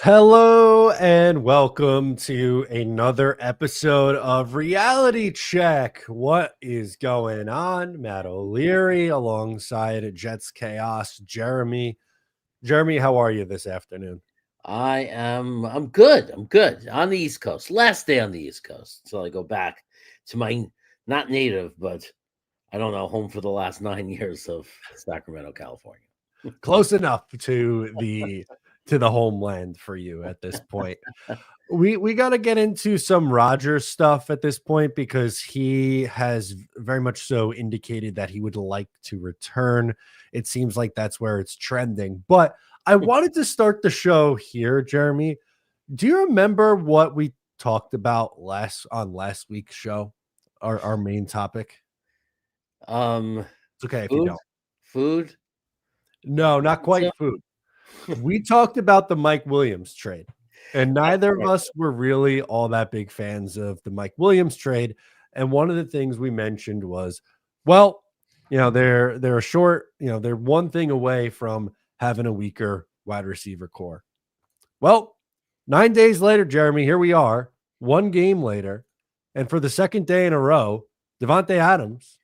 Hello and welcome to another episode of Reality Check. What is going on? Matt O'Leary alongside Jets Chaos, Jeremy. Jeremy, how are you this afternoon? I'm good. I'm good on the East Coast. Last day on the East Coast. So I go back to my not native, but I don't know, home for the last 9 years of Sacramento, California. Close enough to the homeland for you at this point. We got to get into some Rodgers stuff at this point because he has very much so indicated that he would like to return. It seems like that's where it's trending. But I wanted to start the show here, Jeremy. Do you remember what we talked about on last week's show? Our main topic? It's okay if you Food, don't. food. No, not quite food. We talked about the Mike Williams trade. And neither of us were really all that big fans of the Mike Williams trade. And one of the things we mentioned was, well, they're a short, they're one thing away from having a weaker wide receiver core. Well, 9 days later, Jeremy, here we are, one game later, and for the second day in a row, Davante Adams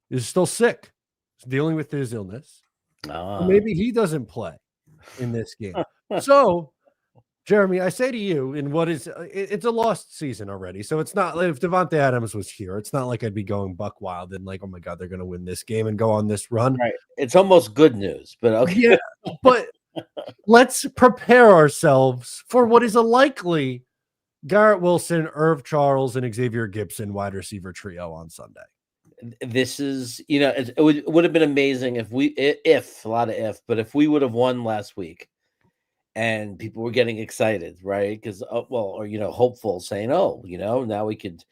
is still sick. He's dealing with his illness. Maybe he doesn't play in this game. So, Jeremy, I say to you, in what is it's a lost season already. So it's not like if Davante Adams was here, it's not like I'd be going buck wild and like, oh my God, they're going to win this game and go on this run. Right. It's almost good news, but okay. Yeah, but let's prepare ourselves for what is a likely Garrett Wilson, Irv Charles, and Xavier Gibson wide receiver trio on Sunday. This is, it would have been amazing if if we would have won last week. And people were getting excited, right? Because, hopeful, saying, now we could,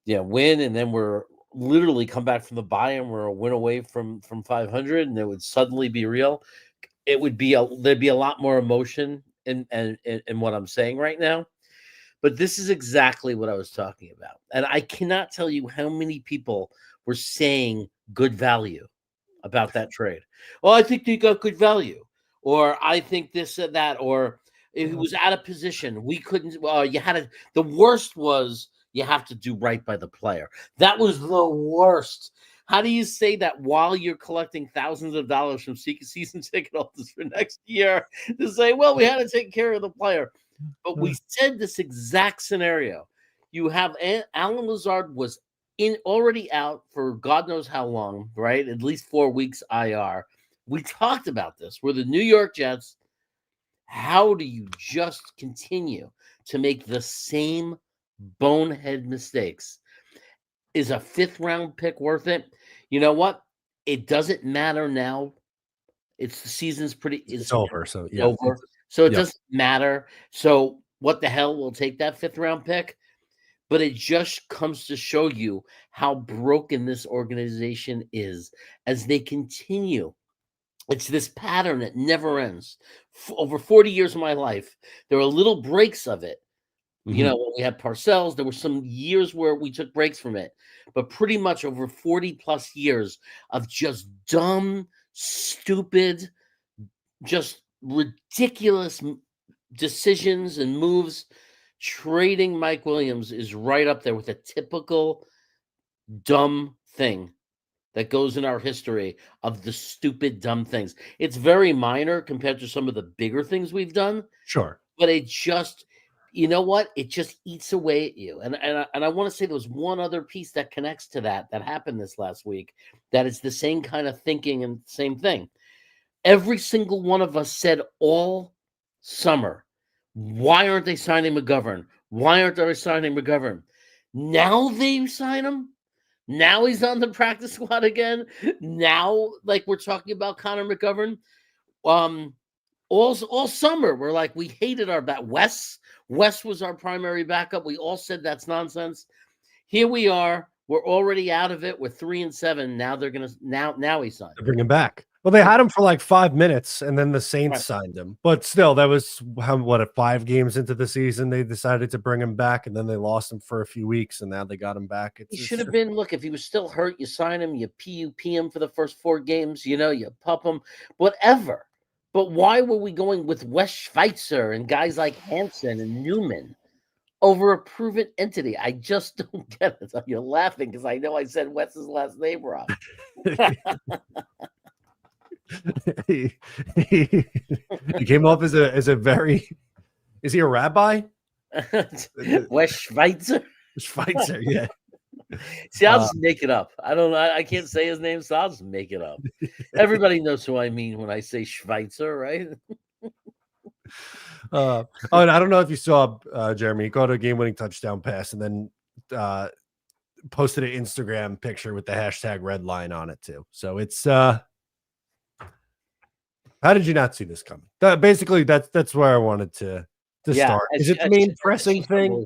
win. And then we're literally come back from the bye and we're a win away from 500 and it would suddenly be real. It would be there'd be a lot more emotion in what I'm saying right now. But this is exactly what I was talking about. And I cannot tell you how many people were saying good value about that trade. Well, I think they got good value. Or I think this and that, or if it was out of position, we couldn't. You had to. The worst was you have to do right by the player. That was the worst. How do you say that while you're collecting thousands of dollars from season ticket holders for next year to say, well, we had to take care of the player? But we said this exact scenario. You have Alan Lazard was already out for God knows how long, right? At least 4 weeks IR. We talked about this. We're the New York Jets. How do you just continue to make the same bonehead mistakes? Is a 5th round pick worth it? You know what? It doesn't matter now. It's the season's it's over. So yeah, over. So it doesn't matter. So what the hell will take that 5th round pick? But it just comes to show you how broken this organization is as they continue. It's this pattern that never ends. Over 40 years of my life, there are little breaks of it. Mm-hmm. When we had Parcells, there were some years where we took breaks from it. But pretty much over 40 plus years of just dumb, stupid, just ridiculous decisions and moves, trading Mike Williams is right up there with a typical dumb thing that goes in our history of the stupid, dumb things. It's very minor compared to some of the bigger things we've done. Sure. But it just, you know what? It just eats away at you. And I want to say there was one other piece that connects to that happened this last week, that is the same kind of thinking and same thing. Every single one of us said all summer, why aren't they signing McGovern? Why aren't they signing McGovern? Now they sign him? Now he's on the practice squad again. Now, like we're talking about Connor McGovern, all summer we're like we hated our back. Wes was our primary backup. We all said that's nonsense. Here we are. We're already out of it. We're 3-7. Now they're gonna now he signed. Bring him back. Well, they had him for like 5 minutes, and then the Saints signed him. But still, that was 5 games into the season they decided to bring him back, and then they lost him for a few weeks, and now they got him back. He should have been. Look, if he was still hurt, you sign him. You PUP him for the first 4 games. You pup him, whatever. But why were we going with Wes Schweitzer and guys like Hansen and Newman over a proven entity? I just don't get it. You're laughing because I know I said Wes's last name wrong. he came off as a very. Is he a rabbi? Wes Schweitzer. Schweitzer, yeah. See, I'll just make it up. I don't know. I can't say his name, so I'll just make it up. Everybody knows who I mean when I say Schweitzer, right? And I don't know if you saw Jeremy. He caught a game-winning touchdown pass and then posted an Instagram picture with the hashtag red line on it too. So it's how did you not see this coming? Basically, that's where I wanted to start. Is it the main pressing thing?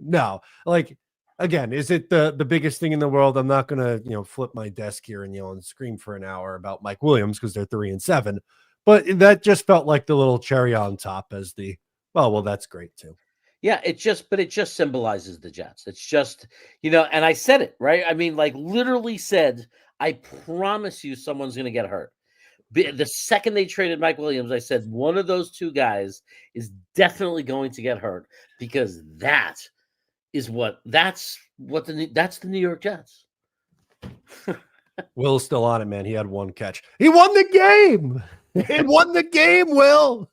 No, like again, is it the biggest thing in the world? I'm not gonna flip my desk here and yell and scream for an hour about Mike Williams because they're 3-7, but that just felt like the little cherry on top as the well, that's great too. Yeah, it just symbolizes the Jets. It's just, and I said it, right? I mean, like literally said, I promise you someone's going to get hurt. The second they traded Mike Williams, I said one of those two guys is definitely going to get hurt because that's the New York Jets. Will's still on it, man. He had one catch. He won the game. He won the game, Will.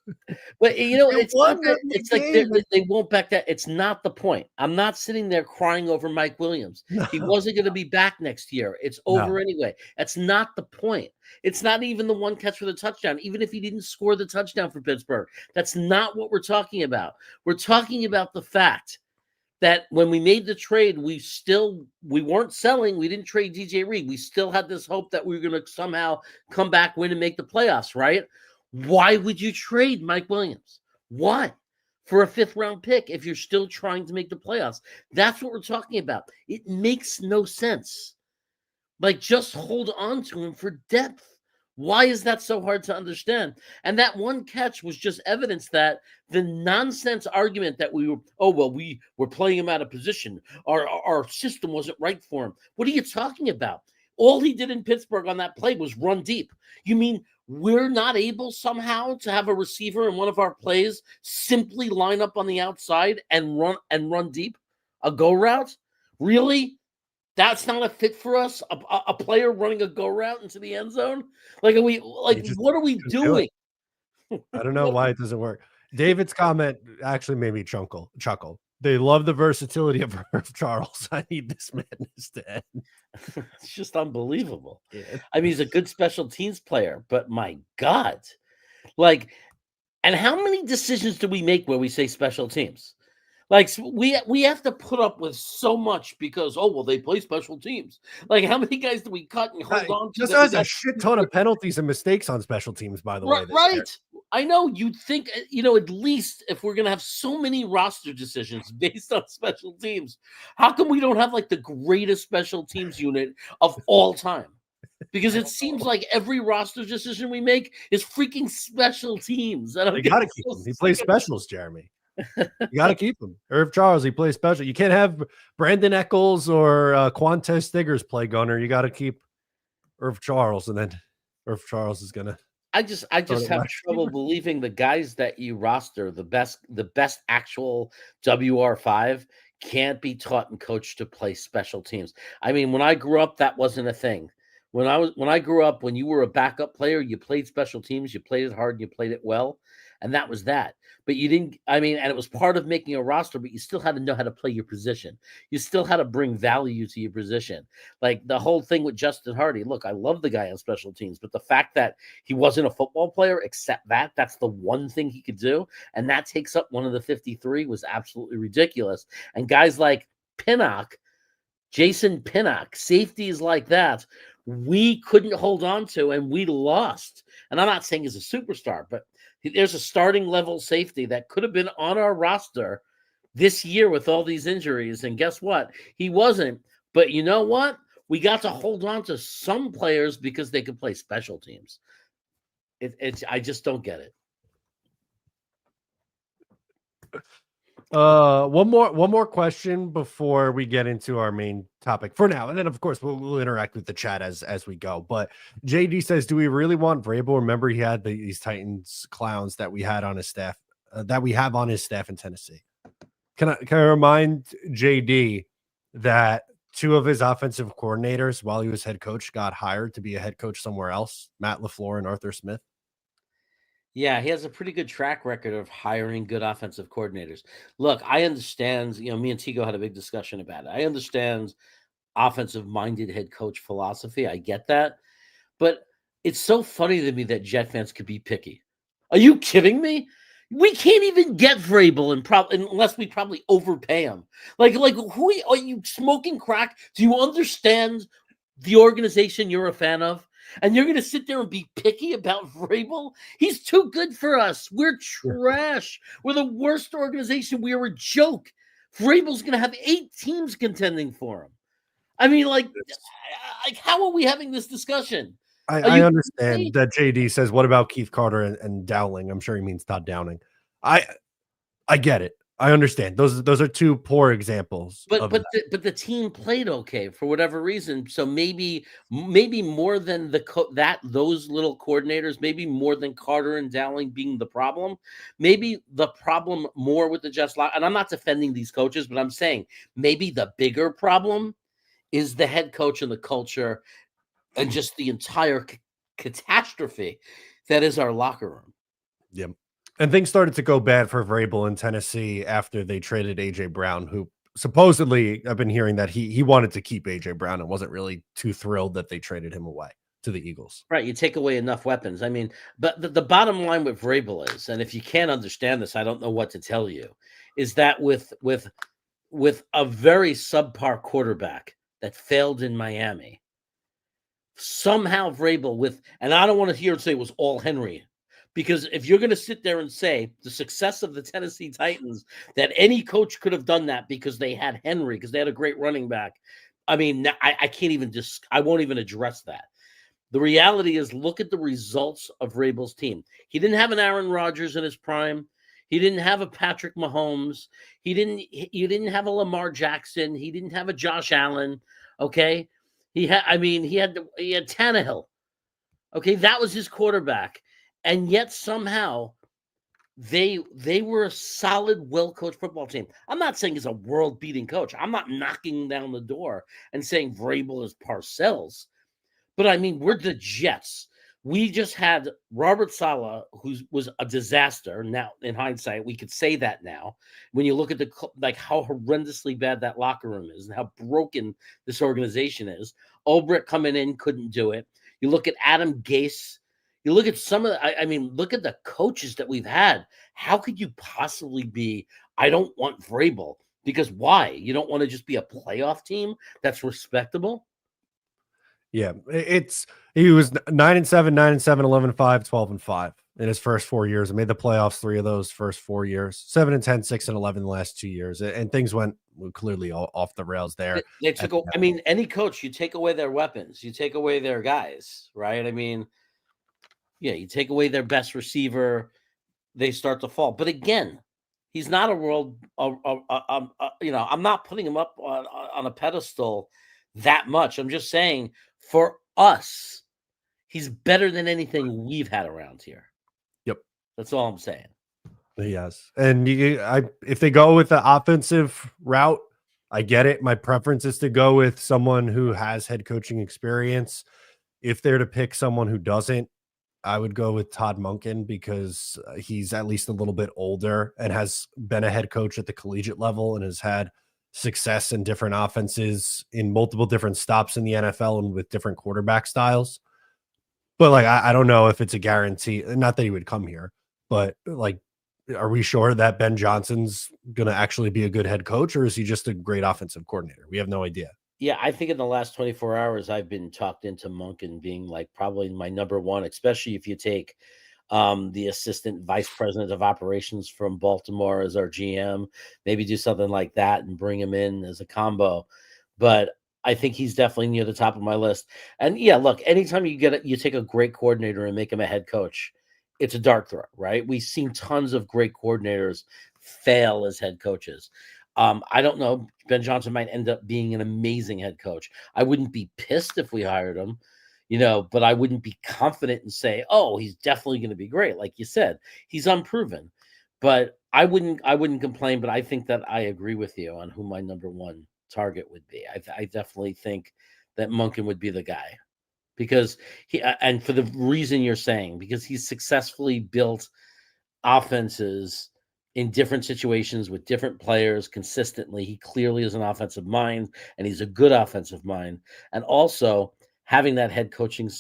But it's like they won't back that. It's not the point. I'm not sitting there crying over Mike Williams. No. He wasn't going to be back next year. It's over anyway. That's not the point. It's not even the one catch for the touchdown. Even if he didn't score the touchdown for Pittsburgh, that's not what we're talking about. We're talking about the fact that when we made the trade, we weren't selling. We didn't trade DJ Reed. We still had this hope that we were going to somehow come back, win, and make the playoffs, right? Why would you trade Mike Williams? Why? For a 5th-round pick if you're still trying to make the playoffs. That's what we're talking about. It makes no sense. Like, just hold on to him for depth. Why is that so hard to understand? And that one catch was just evidence that the nonsense argument that we were playing him out of position. Our system wasn't right for him. What are you talking about? All he did in Pittsburgh on that play was run deep. You mean we're not able somehow to have a receiver in one of our plays simply line up on the outside and run deep? A go route? Really? That's not a fit for us. A player running a go route into the end zone. Like, what are we doing? I don't know why it doesn't work. David's comment actually made me chuckle. They love the versatility of Irv Charles. I need this madness to end. It's just unbelievable. Yeah. I mean, he's a good special teams player, but my God, and how many decisions do we make where we say special teams? Like, we have to put up with so much because, they play special teams. Like, how many guys do we cut and hold on to? Just has a shit ton of penalties and mistakes on special teams, by the way. Right. I know. You'd think, at least if we're going to have so many roster decisions based on special teams, how come we don't have, like, the greatest special teams unit of all time? Because it seems like every roster decision we make is freaking special teams. You got to keep him. He plays specials, Jeremy. You got to keep him. Irv Charles, he plays special. You can't have Brandon Eccles or Quantez Stiggers play gunner. You got to keep Irv Charles, and then Irv Charles is gonna. I just have trouble believing the guys that you roster, the best actual WR5 can't be taught and coached to play special teams. I mean, when I grew up, that wasn't a thing. When I grew up, when you were a backup player, you played special teams, you played it hard, and you played it well, and that was that. But you didn't, and it was part of making a roster, but you still had to know how to play your position. You still had to bring value to your position. Like the whole thing with Justin Hardy. Look, I love the guy on special teams, but the fact that he wasn't a football player, except that's the one thing he could do, and that takes up one of the 53 was absolutely ridiculous. And guys like Pinnock, Jason Pinnock, safeties like that, we couldn't hold on to, and we lost. And I'm not saying he's a superstar, but there's a starting level safety that could have been on our roster this year with all these injuries. And guess what? He wasn't. But you know what? We got to hold on to some players because they could play special teams. I just don't get it. One more question before we get into our main topic for now, and then of course we'll interact with the chat as we go. But JD says, do we really want Vrabel? Remember, he had these Titans clowns that we had on his staff, that we have on his staff in Tennessee. Can I remind JD that two of his offensive coordinators while he was head coach got hired to be a head coach somewhere else, Matt LaFleur and Arthur Smith? Yeah, he has a pretty good track record of hiring good offensive coordinators. Look, I understand, me and Tigo had a big discussion about it. I understand offensive-minded head coach philosophy. I get that. But it's so funny to me that Jet fans could be picky. Are you kidding me? We can't even get Vrabel unless we probably overpay him. Like who are you smoking crack? Do you understand the organization you're a fan of? And you're going to sit there and be picky about Vrabel? He's too good for us. We're trash. We're the worst organization. We are a joke. Vrabel's going to have 8 teams contending for him. I mean, like how are we having this discussion? I understand that JD says, what about Keith Carter and Dowling? I'm sure he means Todd Downing. I get it. I understand. Those are two poor examples. But the team played okay for whatever reason. So maybe more than those little coordinators, maybe more than Carter and Dowling being the problem. Maybe the problem more with the Jets. And I'm not defending these coaches, but I'm saying maybe the bigger problem is the head coach and the culture and just the entire catastrophe that is our locker room. Yep. And things started to go bad for Vrabel in Tennessee after they traded A.J. Brown, who supposedly, I've been hearing that he wanted to keep A.J. Brown and wasn't really too thrilled that they traded him away to the Eagles. Right. You take away enough weapons. I mean, but the bottom line with Vrabel is, and if you can't understand this, I don't know what to tell you, is that with a very subpar quarterback that failed in Miami, somehow Vrabel and I don't want to hear it say it was all Henry, because if you're going to sit there and say the success of the Tennessee Titans, that any coach could have done that because they had Henry, because they had a great running back, I mean, I can't even I won't even address that. The reality is, look at the results of Vrabel's team. He didn't have an Aaron Rodgers in his prime. He didn't have a Patrick Mahomes. He didn't have a Lamar Jackson. He didn't have a Josh Allen. Okay. He had Tannehill. Okay. That was his quarterback. And yet somehow they were a solid, well-coached football team. I'm not saying he's a world-beating coach. I'm not knocking down the door and saying Vrabel is Parcells. But I mean, we're the Jets. We just had Robert Saleh, who was a disaster. Now, in hindsight, we could say that now. When you look at how horrendously bad that locker room is and how broken this organization is. Ulbrich coming in couldn't do it. You look at Adam Gase. You look at look at the coaches that we've had. How could you possibly be, I don't want Vrabel? Because why? You don't want to just be a playoff team that's respectable? Yeah, he was 9-7, 9-7, 11-5, 12-5 in his first 4 years. And made the playoffs 3 of those first 4 years. 7-10, 6-11 the last 2 years, and things went clearly off the rails there. Any coach, you take away their weapons, you take away their guys, right? I mean, yeah, you take away their best receiver, they start to fall. But again, he's not a world. I'm not putting him up on a pedestal that much. I'm just saying, for us, he's better than anything we've had around here. Yep, that's all I'm saying. Yes, and if they go with the offensive route, I get it. My preference is to go with someone who has head coaching experience. If they're to pick someone who doesn't, I would go with Todd Monken, because he's at least a little bit older and has been a head coach at the collegiate level and has had success in different offenses in multiple different stops in the NFL and with different quarterback styles. But I don't know if it's a guarantee, not that he would come here, but are we sure that Ben Johnson's going to actually be a good head coach, or is he just a great offensive coordinator? We have no idea. Yeah, I think in the last 24 hours, I've been talked into Monken being probably my number one, especially if you take the assistant vice president of operations from Baltimore as our GM, maybe do something like that and bring him in as a combo. But I think he's definitely near the top of my list. And yeah, look, anytime you take a great coordinator and make him a head coach, it's a dart throw, right? We've seen tons of great coordinators fail as head coaches. I don't know. Ben Johnson might end up being an amazing head coach. I wouldn't be pissed if we hired him, but I wouldn't be confident and say, oh, he's definitely going to be great. Like you said, he's unproven, but I wouldn't complain. But I think that I agree with you on who my number one target would be. I definitely think that Monken would be the guy because and for the reason you're saying, because he's successfully built offenses in different situations with different players consistently. He clearly is an offensive mind, and he's a good offensive mind. And also having that head coaching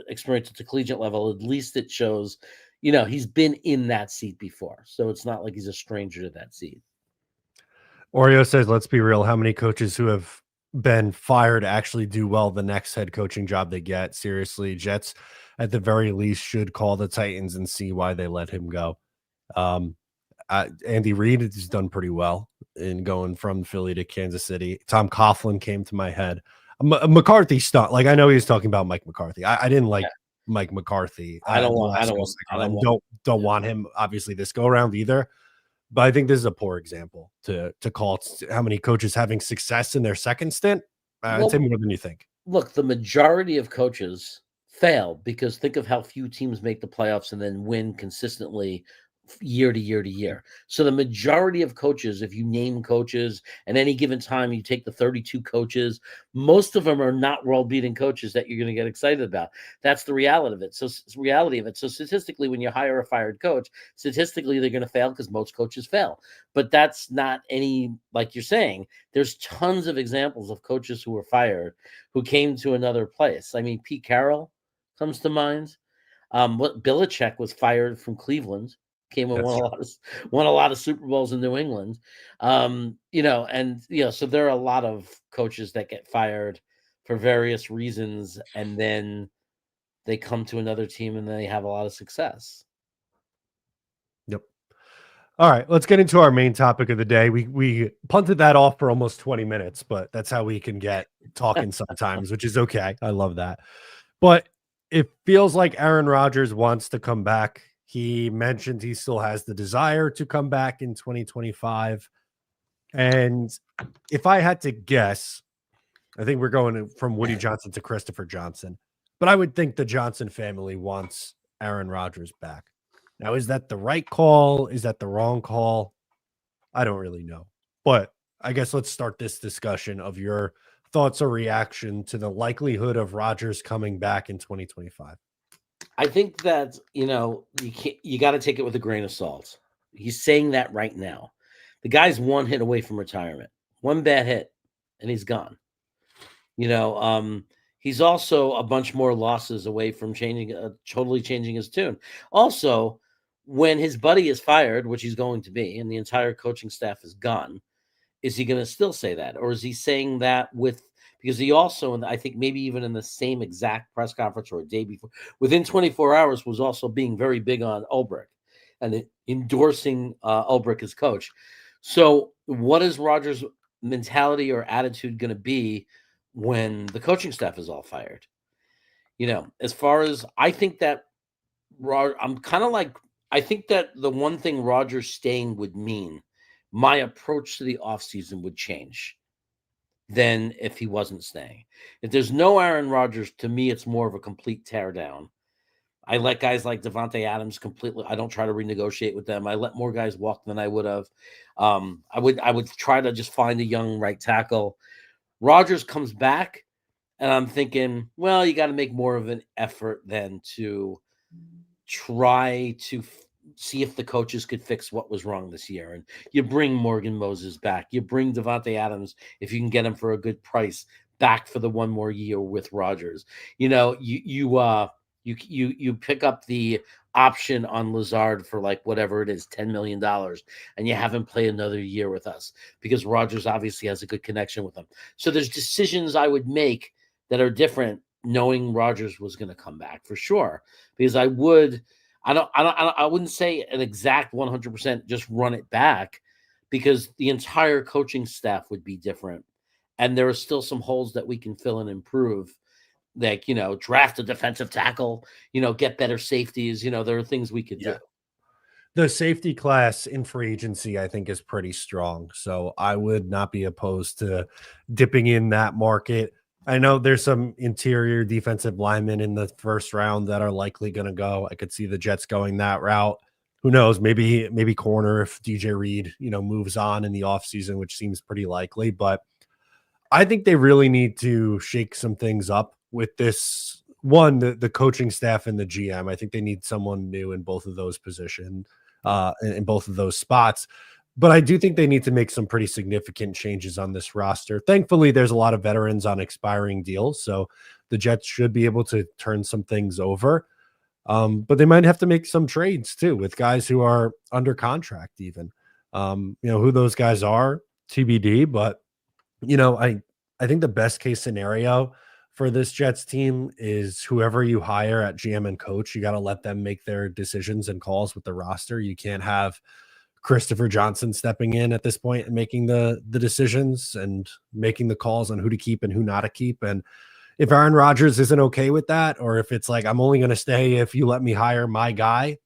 experience at the collegiate level, at least it shows, he's been in that seat before. So it's not like he's a stranger to that seat. Oreo says, let's be real. How many coaches who have been fired actually do well the next head coaching job they get? Seriously, Jets at the very least should call the Titans and see why they let him go. Andy Reid has done pretty well in going from Philly to Kansas City. Tom Coughlin came to my head. McCarthy stunt. Like, I know he was talking about Mike McCarthy. I didn't like Mike McCarthy. I don't want him obviously this go around either. But I think this is a poor example to call how many coaches having success in their second stint. I'd say more than you think. Look, the majority of coaches fail because think of how few teams make the playoffs and then win consistently year to year to year. So the majority of coaches, if you name coaches at any given time, you take the 32 coaches, most of them are not world-beating coaches that you're going to get excited about. That's the reality of it. So statistically, when you hire a fired coach, statistically they're going to fail because most coaches fail. But that's not like you're saying, there's tons of examples of coaches who were fired who came to another place. I mean, Pete Carroll comes to mind. Belichick was fired from Cleveland. Came and won a lot of Super Bowls in New England. So there are a lot of coaches that get fired for various reasons, and then they come to another team and they have a lot of success. Yep. All right, let's get into our main topic of the day. We punted that off for almost 20 minutes, but that's how we can get talking sometimes, which is okay. I love that. But it feels like Aaron Rodgers wants to come back. He mentioned he still has the desire to come back in 2025. And if I had to guess, I think we're going from Woody Johnson to Christopher Johnson. But I would think the Johnson family wants Aaron Rodgers back. Now, is that the right call? Is that the wrong call? I don't really know. But I guess let's start this discussion of your thoughts or reaction to the likelihood of Rodgers coming back in 2025. I think that, you got to take it with a grain of salt. He's saying that right now. The guy's one hit away from retirement, one bad hit, and he's gone. He's also a bunch more losses away from totally changing his tune. Also, when his buddy is fired, which he's going to be, and the entire coaching staff is gone, is he going to still say that? Or is he saying that because he also, and I think maybe even in the same exact press conference or a day before, within 24 hours, was also being very big on Ulbrich and endorsing Ulbrich as coach. So what is Rodgers' mentality or attitude going to be when the coaching staff is all fired? As far as I think that I think that the one thing Rodgers staying would mean, my approach to the offseason would change than if he wasn't staying. If there's no Aaron Rodgers, to me, it's more of a complete teardown. I let guys like Davante Adams completely. I don't try to renegotiate with them. I let more guys walk than I would have. I would try to just find a young right tackle. Rodgers comes back, and I'm thinking, well, you got to make more of an effort than to try to see if the coaches could fix what was wrong this year. And you bring Morgan Moses back. You bring Davante Adams, if you can get him for a good price, back for the one more year with Rodgers. You pick up the option on Lazard for like whatever it is, $10 million, and you have him play another year with us because Rodgers obviously has a good connection with him. So there's decisions I would make that are different knowing Rodgers was going to come back for sure, because I wouldn't say an exact 100% just run it back, because the entire coaching staff would be different. And there are still some holes that we can fill and improve, like, draft a defensive tackle, get better safeties. There are things we could do. The safety class in free agency, I think, is pretty strong. So I would not be opposed to dipping in that market. I know there's some interior defensive linemen in the first round that are likely going to go. I could see the Jets going that route. Who knows? Maybe corner if DJ Reed, moves on in the offseason, which seems pretty likely. But I think they really need to shake some things up with this one, the coaching staff and the GM. I think they need someone new in both of those positions, in both of those spots. But I do think they need to make some pretty significant changes on this roster. Thankfully, there's a lot of veterans on expiring deals, so the Jets should be able to turn some things over. But they might have to make some trades too with guys who are under contract even. Who those guys are, TBD, but I think the best case scenario for this Jets team is whoever you hire at GM and coach, you got to let them make their decisions and calls with the roster. You can't have Christopher Johnson stepping in at this point and making the decisions and making the calls on who to keep and who not to keep. And if Aaron Rodgers isn't okay with that, or if it's like, I'm only going to stay if you let me hire my guy,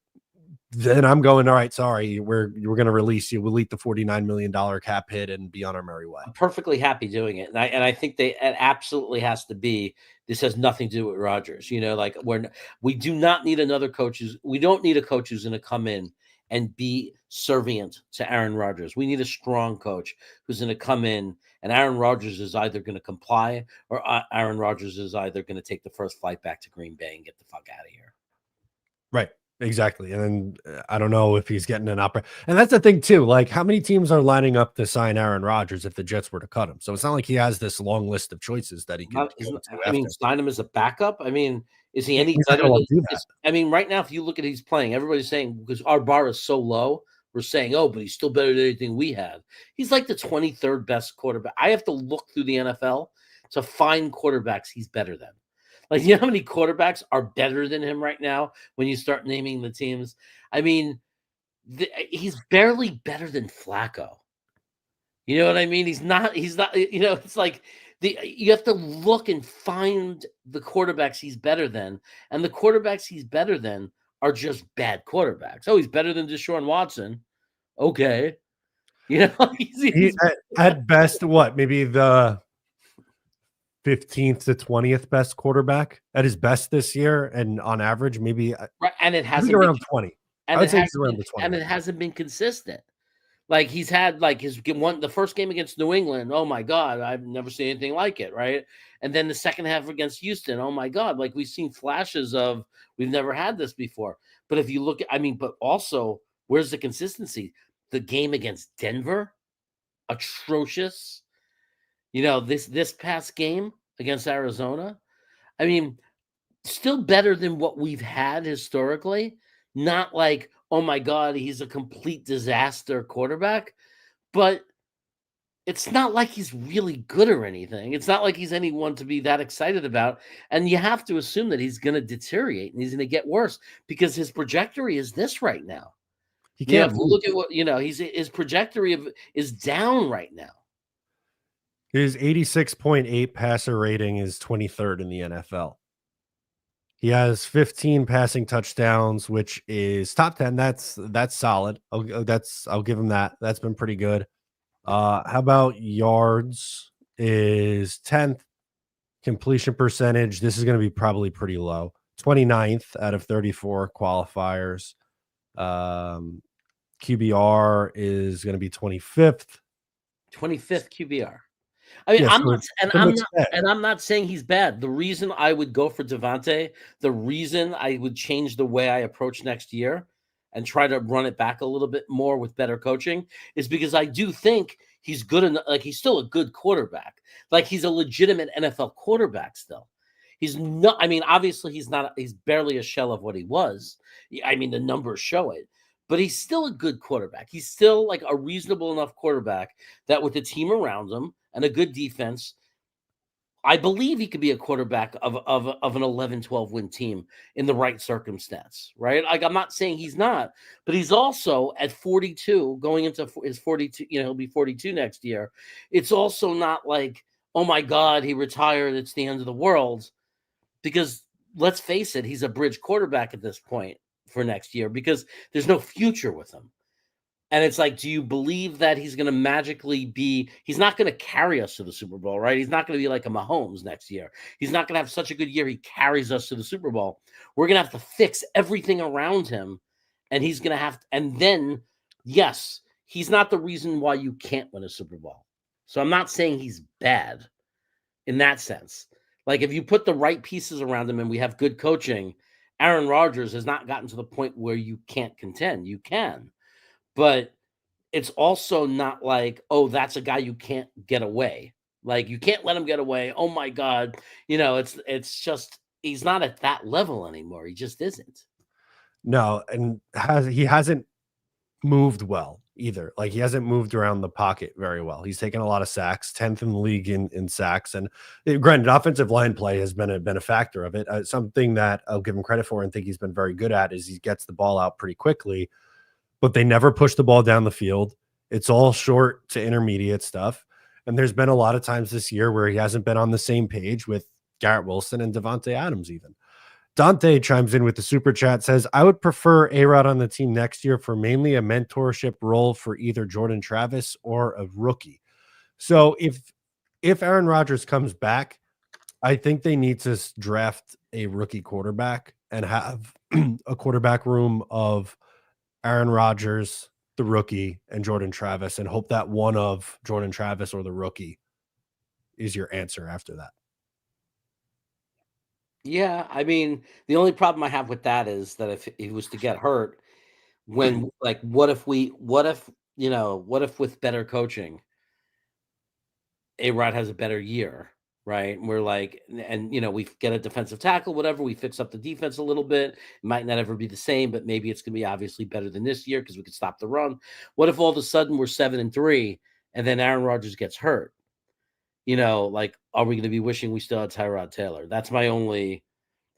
then I'm going, all right, sorry, we're going to release you. We'll eat the $49 million cap hit and be on our merry way. I'm perfectly happy doing it. And I think it absolutely has to be, this has nothing to do with Rodgers. We do not need another coach. We don't need a coach who's going to come in and be servient to Aaron Rodgers. We need a strong coach who's going to come in, and Aaron Rodgers is either going to comply or Aaron Rodgers is either going to take the first flight back to Green Bay and get the fuck out of here. Right. Exactly. And then I don't know if he's getting an opera. And that's the thing too. Like, how many teams are lining up to sign Aaron Rodgers if the Jets were to cut him? So it's not like he has this long list of choices that he can sign him as a backup. I mean, is he any better than right now, if you look at he's playing, everybody's saying, because our bar is so low, we're saying, oh, but he's still better than anything we have. He's like the 23rd best quarterback. I have to look through the NFL to find quarterbacks he's better than. Like, you know how many quarterbacks are better than him right now when you start naming the teams? I mean, he's barely better than Flacco. You know what I mean? He's not, it's like you have to look and find the quarterbacks he's better than. And the quarterbacks he's better than are just bad quarterbacks. Oh, he's better than Deshaun Watson. Okay. He's at best, what? Maybe the 15th to 20th best quarterback at his best this year, and on average, maybe and it hasn't been around 20. And it hasn't been consistent. Like, he's had like the first game against New England. Oh my God, I've never seen anything like it, right? And then the second half against Houston. Oh my God, like we've seen flashes of we've never had this before. But if you look at, but also where's the consistency? The game against Denver, atrocious. This past game against Arizona, still better than what we've had historically. Not like, oh my God, he's a complete disaster quarterback, but it's not like he's really good or anything. It's not like he's anyone to be that excited about. And you have to assume that he's going to deteriorate and he's going to get worse because his trajectory is this right now. He can't look at what, his trajectory is down right now. His 86.8 passer rating is 23rd in the NFL. He has 15 passing touchdowns, which is top 10. That's solid. I'll give him that. That's been pretty good. How about yards? Is 10th. Completion percentage, this is going to be probably pretty low. 29th out of 34 qualifiers. QBR is going to be 25th. 25th QBR. I'm not saying he's bad. The reason I would go for Devontae, the reason I would change the way I approach next year and try to run it back a little bit more with better coaching is because I do think he's good enough. Like, he's still a good quarterback. Like, he's a legitimate NFL quarterback still. He's not, obviously he's not, he's barely a shell of what he was. The numbers show it. But he's still a good quarterback. He's still like a reasonable enough quarterback that with the team around him and a good defense, I believe he could be a quarterback of an 11-12 win team in the right circumstance, right? Like, I'm not saying he's not, but he's also at 42 going into his 42, he'll be 42 next year. It's also not like, oh my God, he retired, it's the end of the world, because let's face it, he's a bridge quarterback at this point. for next year because there's no future with him. And it's like, do you believe that he's going to magically be? He's not going to carry us to the Super Bowl, right? He's not going to be like a Mahomes next year. He's not going to have such a good year. He carries us to the Super Bowl. We're going to have to fix everything around him, and he's going to have. And then, yes, he's not the reason why you can't win a Super Bowl. So I'm not saying he's bad in that sense. Like if you put the right pieces around him and we have good coaching, Aaron Rodgers has not gotten to the point where you can't contend. You can. But it's also not like, oh, that's a guy you can't get away. Like you can't let him get away. Oh my God. It's just he's not at that level anymore. He just isn't. No, and he hasn't moved well either. Like he hasn't moved around the pocket very well. He's taken a lot of sacks, 10th in the league in sacks. And granted, offensive line play has been a factor of it. Something that I'll give him credit for and think he's been very good at is he gets the ball out pretty quickly, but they never push the ball down the field. It's all short to intermediate stuff. And there's been a lot of times this year where he hasn't been on the same page with Garrett Wilson and Davante Adams even. Dante chimes in with the super chat, says, I would prefer A-Rod on the team next year for mainly a mentorship role for either Jordan Travis or a rookie. So if Aaron Rodgers comes back, I think they need to draft a rookie quarterback and have a quarterback room of Aaron Rodgers, the rookie, and Jordan Travis, and hope that one of Jordan Travis or the rookie is your answer after that. Yeah, I mean, the only problem I have with that is that if he was to get hurt, when like what if with better coaching, A-Rod has a better year, right? And we're like, and we get a defensive tackle, whatever, we fix up the defense a little bit. It might not ever be the same, but maybe it's gonna be obviously better than this year because we could stop the run. What if all of a sudden we're 7-3 and then Aaron Rodgers gets hurt? Like, are we gonna be wishing we still had Tyrod Taylor? That's my only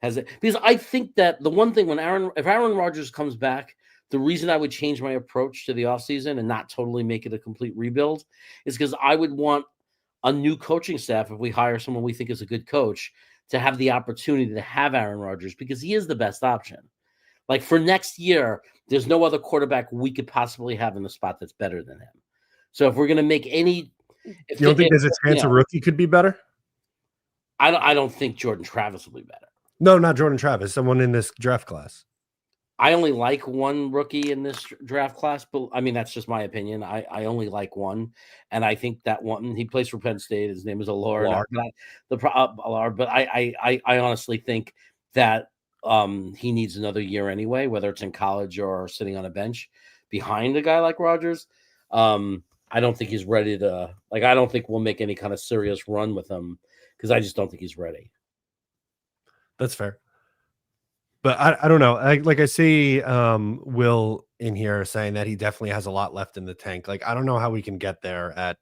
because I think that the one thing if Aaron Rodgers comes back, the reason I would change my approach to the offseason and not totally make it a complete rebuild is because I would want a new coaching staff, if we hire someone we think is a good coach, to have the opportunity to have Aaron Rodgers because he is the best option. Like for next year, there's no other quarterback we could possibly have in the spot that's better than him. So if we're going to make any, you don't think there's a chance a rookie could be better? I don't think Jordan Travis will be better. No, not Jordan Travis. Someone in this draft class. I only like one rookie in this draft class, but I mean, that's just my opinion. I only like one. And I think that one, he plays for Penn State. His name is Allard. But I honestly think that he needs another year anyway, whether it's in college or sitting on a bench behind a guy like Rodgers. I don't think he's ready to, I don't think we'll make any kind of serious run with him because I just don't think he's ready. That's fair. But I don't know. I see Will in here saying that he definitely has a lot left in the tank. Like, I don't know how we can get there at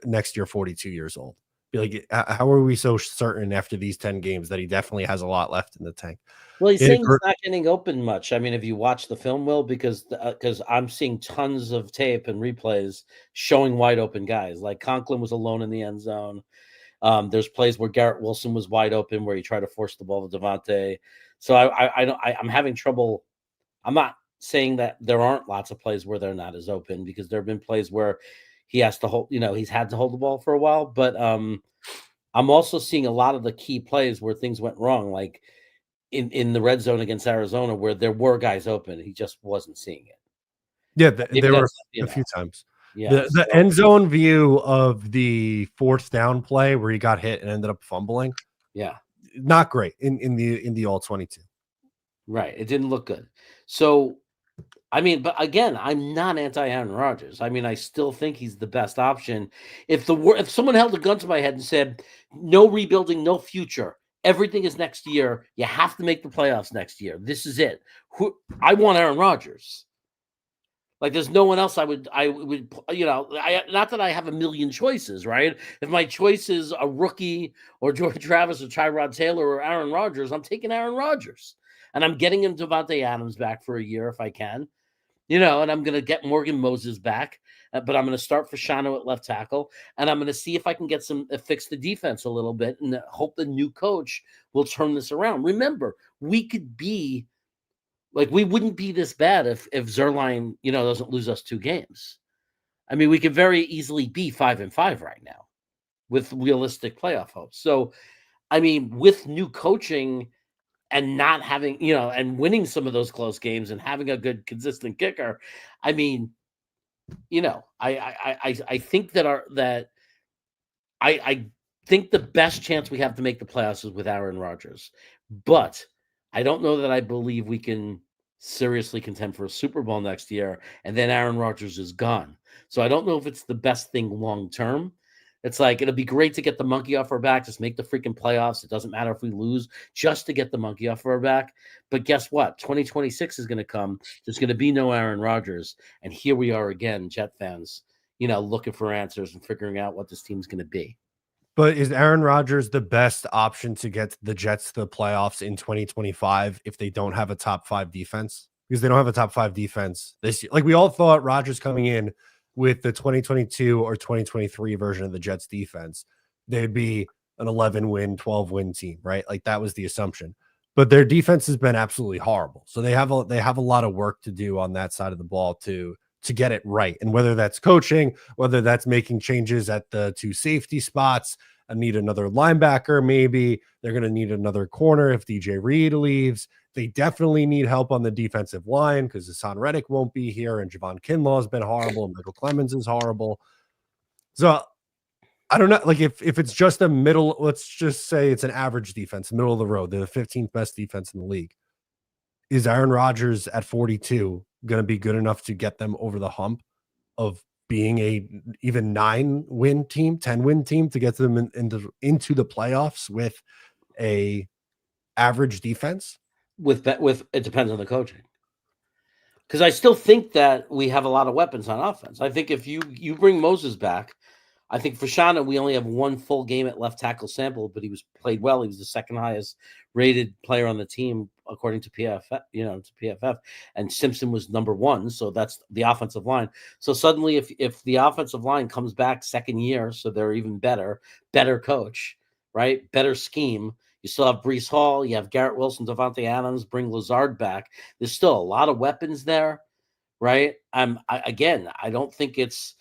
next year, 42 years old. Be like, how are we so certain after these 10 games that he definitely has a lot left in the tank? Well, he's saying he's not getting open much. I mean, if you watch the film, Will, because I'm seeing tons of tape and replays showing wide open guys. Like Conklin was alone in the end zone. There's plays where Garrett Wilson was wide open where he tried to force the ball to Davante. So I'm having trouble. I'm not saying that there aren't lots of plays where they're not as open because there have been plays where he has to hold, he's had to hold the ball for a while. But I'm also seeing a lot of the key plays where things went wrong, like in the red zone against Arizona, where there were guys open. He just wasn't seeing it. Yeah, there were a few times. Yeah, the end zone view of the fourth down play where he got hit and ended up fumbling. Yeah. Not great in the all 22. Right. It didn't look good. So, I mean, but again, I'm not anti-Aaron Rodgers. I mean, I still think he's the best option. If someone held a gun to my head and said, no rebuilding, no future, everything is next year. You have to make the playoffs next year. This is it. I want Aaron Rodgers. Like there's no one else I would, not that I have a million choices, right? If my choice is a rookie or Jordan Travis or Tyrod Taylor or Aaron Rodgers, I'm taking Aaron Rodgers. And I'm getting him Davante Adams back for a year if I can, and I'm going to get Morgan Moses back, but I'm going to start Fashanu at left tackle. And I'm going to see if I can get fix the defense a little bit and hope the new coach will turn this around. Remember, we could be Like, we wouldn't be this bad if Zerline, doesn't lose us 2 games. I mean, we could very easily be 5-5 right now with realistic playoff hopes. So, I mean, with new coaching and not having, and winning some of those close games and having a good consistent kicker, I mean, I think I think the best chance we have to make the playoffs is with Aaron Rodgers, but I don't know that I believe we can seriously contend for a Super Bowl next year, and then Aaron Rodgers is gone. So I don't know if it's the best thing long term. It's like, it'll be great to get the monkey off our back, just make the freaking playoffs. It doesn't matter if we lose, just to get the monkey off our back. But guess what? 2026 is going to come. There's going to be no Aaron Rodgers. And here we are again, Jet fans, looking for answers and figuring out what this team's going to be. But is Aaron Rodgers the best option to get the Jets to the playoffs in 2025 if they don't have a top 5 defense? Because they don't have a top 5 defense this year. Like, we all thought Rodgers coming in with the 2022 or 2023 version of the Jets defense, they'd be an 11-win, 12-win team, right? Like, that was the assumption. But their defense has been absolutely horrible. So they have a lot of work to do on that side of the ball to get it right. And whether that's coaching, whether that's making changes at the 2 safety spots, and need another linebacker, maybe they're going to need another corner if DJ Reed leaves. They definitely need help on the defensive line because Hassan Reddick won't be here, and Javon Kinlaw has been horrible, and Michael Clemens is horrible. So I don't know, like, if it's just a middle, let's just say it's an average defense, middle of the road, they're the 15th best defense in the league. Is Aaron Rodgers at 42 going to be good enough to get them over the hump of being a even 9-win team, 10-win team, to get them into the playoffs with a average defense? With it depends on the coaching, because I still think that we have a lot of weapons on offense. I think if you bring Moses back, I think for Shana, we only have 1 full game at left tackle sample, but he played well. He was the 2nd highest rated player on the team according to PFF, and Simpson was number 1. So that's the offensive line. So suddenly, if the offensive line comes back 2nd year, so they're even better coach, right? Better scheme. You still have Breece Hall. You have Garrett Wilson, Devontae Adams. Bring Lazard back. There's still a lot of weapons there, right? I don't think it's.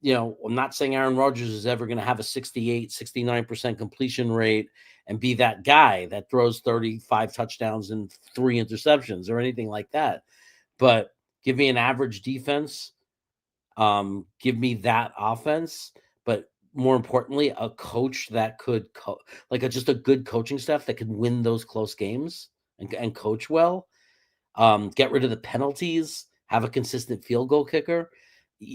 I'm not saying Aaron Rodgers is ever going to have a 68, 69% completion rate and be that guy that throws 35 touchdowns and 3 interceptions or anything like that. But give me an average defense. Give me that offense. But more importantly, a coach that could just a good coaching staff that could win those close games and coach well. Get rid of the penalties, have a consistent field goal kicker.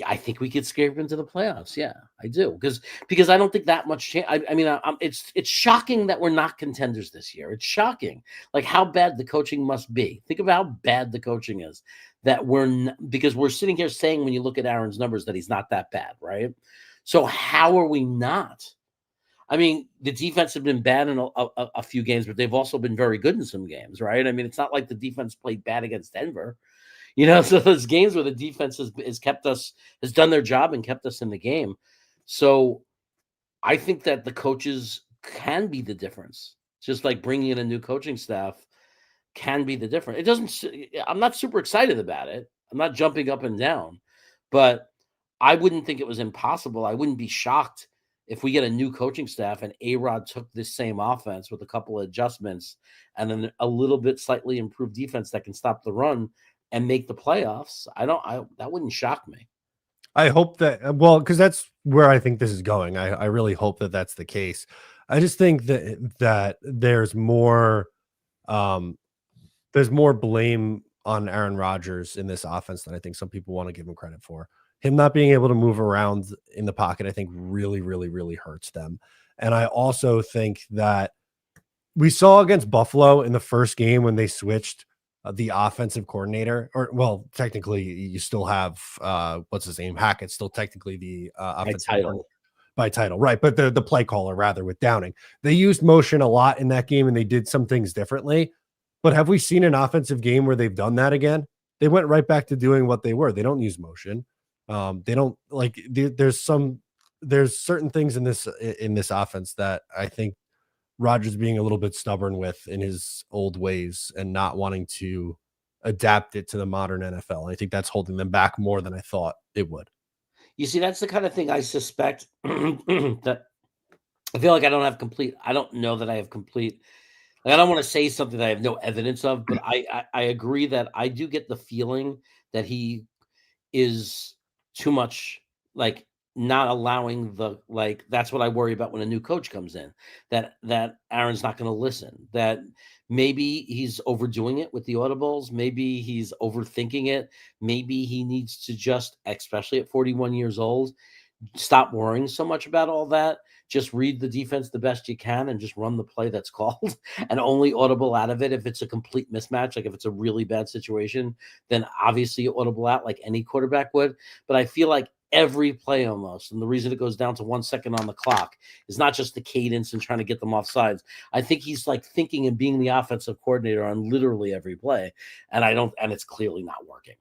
I think we could scrape into the playoffs. Yeah, I do. Because I don't think that much chance. I mean, it's shocking that we're not contenders this year. It's shocking, like, how bad the coaching must be. Think about how bad the coaching is, that because we're sitting here saying, when you look at Aaron's numbers, that he's not that bad, right? So how are we not? I mean, the defense have been bad in a few games, but they've also been very good in some games, right? I mean, it's not like the defense played bad against Denver. So those games where the defense has done their job and kept us in the game. So I think that the coaches can be the difference. Just like bringing in a new coaching staff can be the difference. I'm not super excited about it. I'm not jumping up and down, but I wouldn't think it was impossible. I wouldn't be shocked if we get a new coaching staff and A-Rod took this same offense with a couple of adjustments and then a little bit slightly improved defense that can stop the run and make the playoffs. That wouldn't shock me. I hope that, well, because that's where I think this is going. I really hope that that's the case. I just think that there's more blame on Aaron Rodgers in this offense than I think some people want to give him credit for. Him not being able to move around in the pocket, I think really, really, really hurts them. And I also think that we saw against Buffalo in the first game when they switched the offensive coordinator, or, well, technically you still have what's his name, Hackett's still technically the offensive by title, right? But the play caller, rather, with Downing, they used motion a lot in that game and they did some things differently. But have we seen an offensive game where they've done that again? They went right back to doing what they were. They don't use motion. They don't, like, there's certain things in this offense that I think Rodgers being a little bit stubborn with in his old ways and not wanting to adapt it to the modern NFL. I think that's holding them back more than I thought it would. You see, that's the kind of thing I suspect that I feel like I don't know that I have complete. Like, I don't want to say something that I have no evidence of, but I agree that I do get the feeling that he is too much, like, not allowing that's what I worry about when a new coach comes in, that Aaron's not going to listen, that maybe he's overdoing it with the audibles, maybe he's overthinking it, maybe he needs to just, especially at 41 years old, stop worrying so much about all that. Just read the defense the best you can and just run the play that's called and only audible out of it if it's a complete mismatch. Like if it's a really bad situation, then obviously you audible out like any quarterback would. But I feel like every play almost, and the reason it goes down to 1 second on the clock is not just the cadence and trying to get them off sides. I think he's like thinking and being the offensive coordinator on literally every play. And it's clearly not working.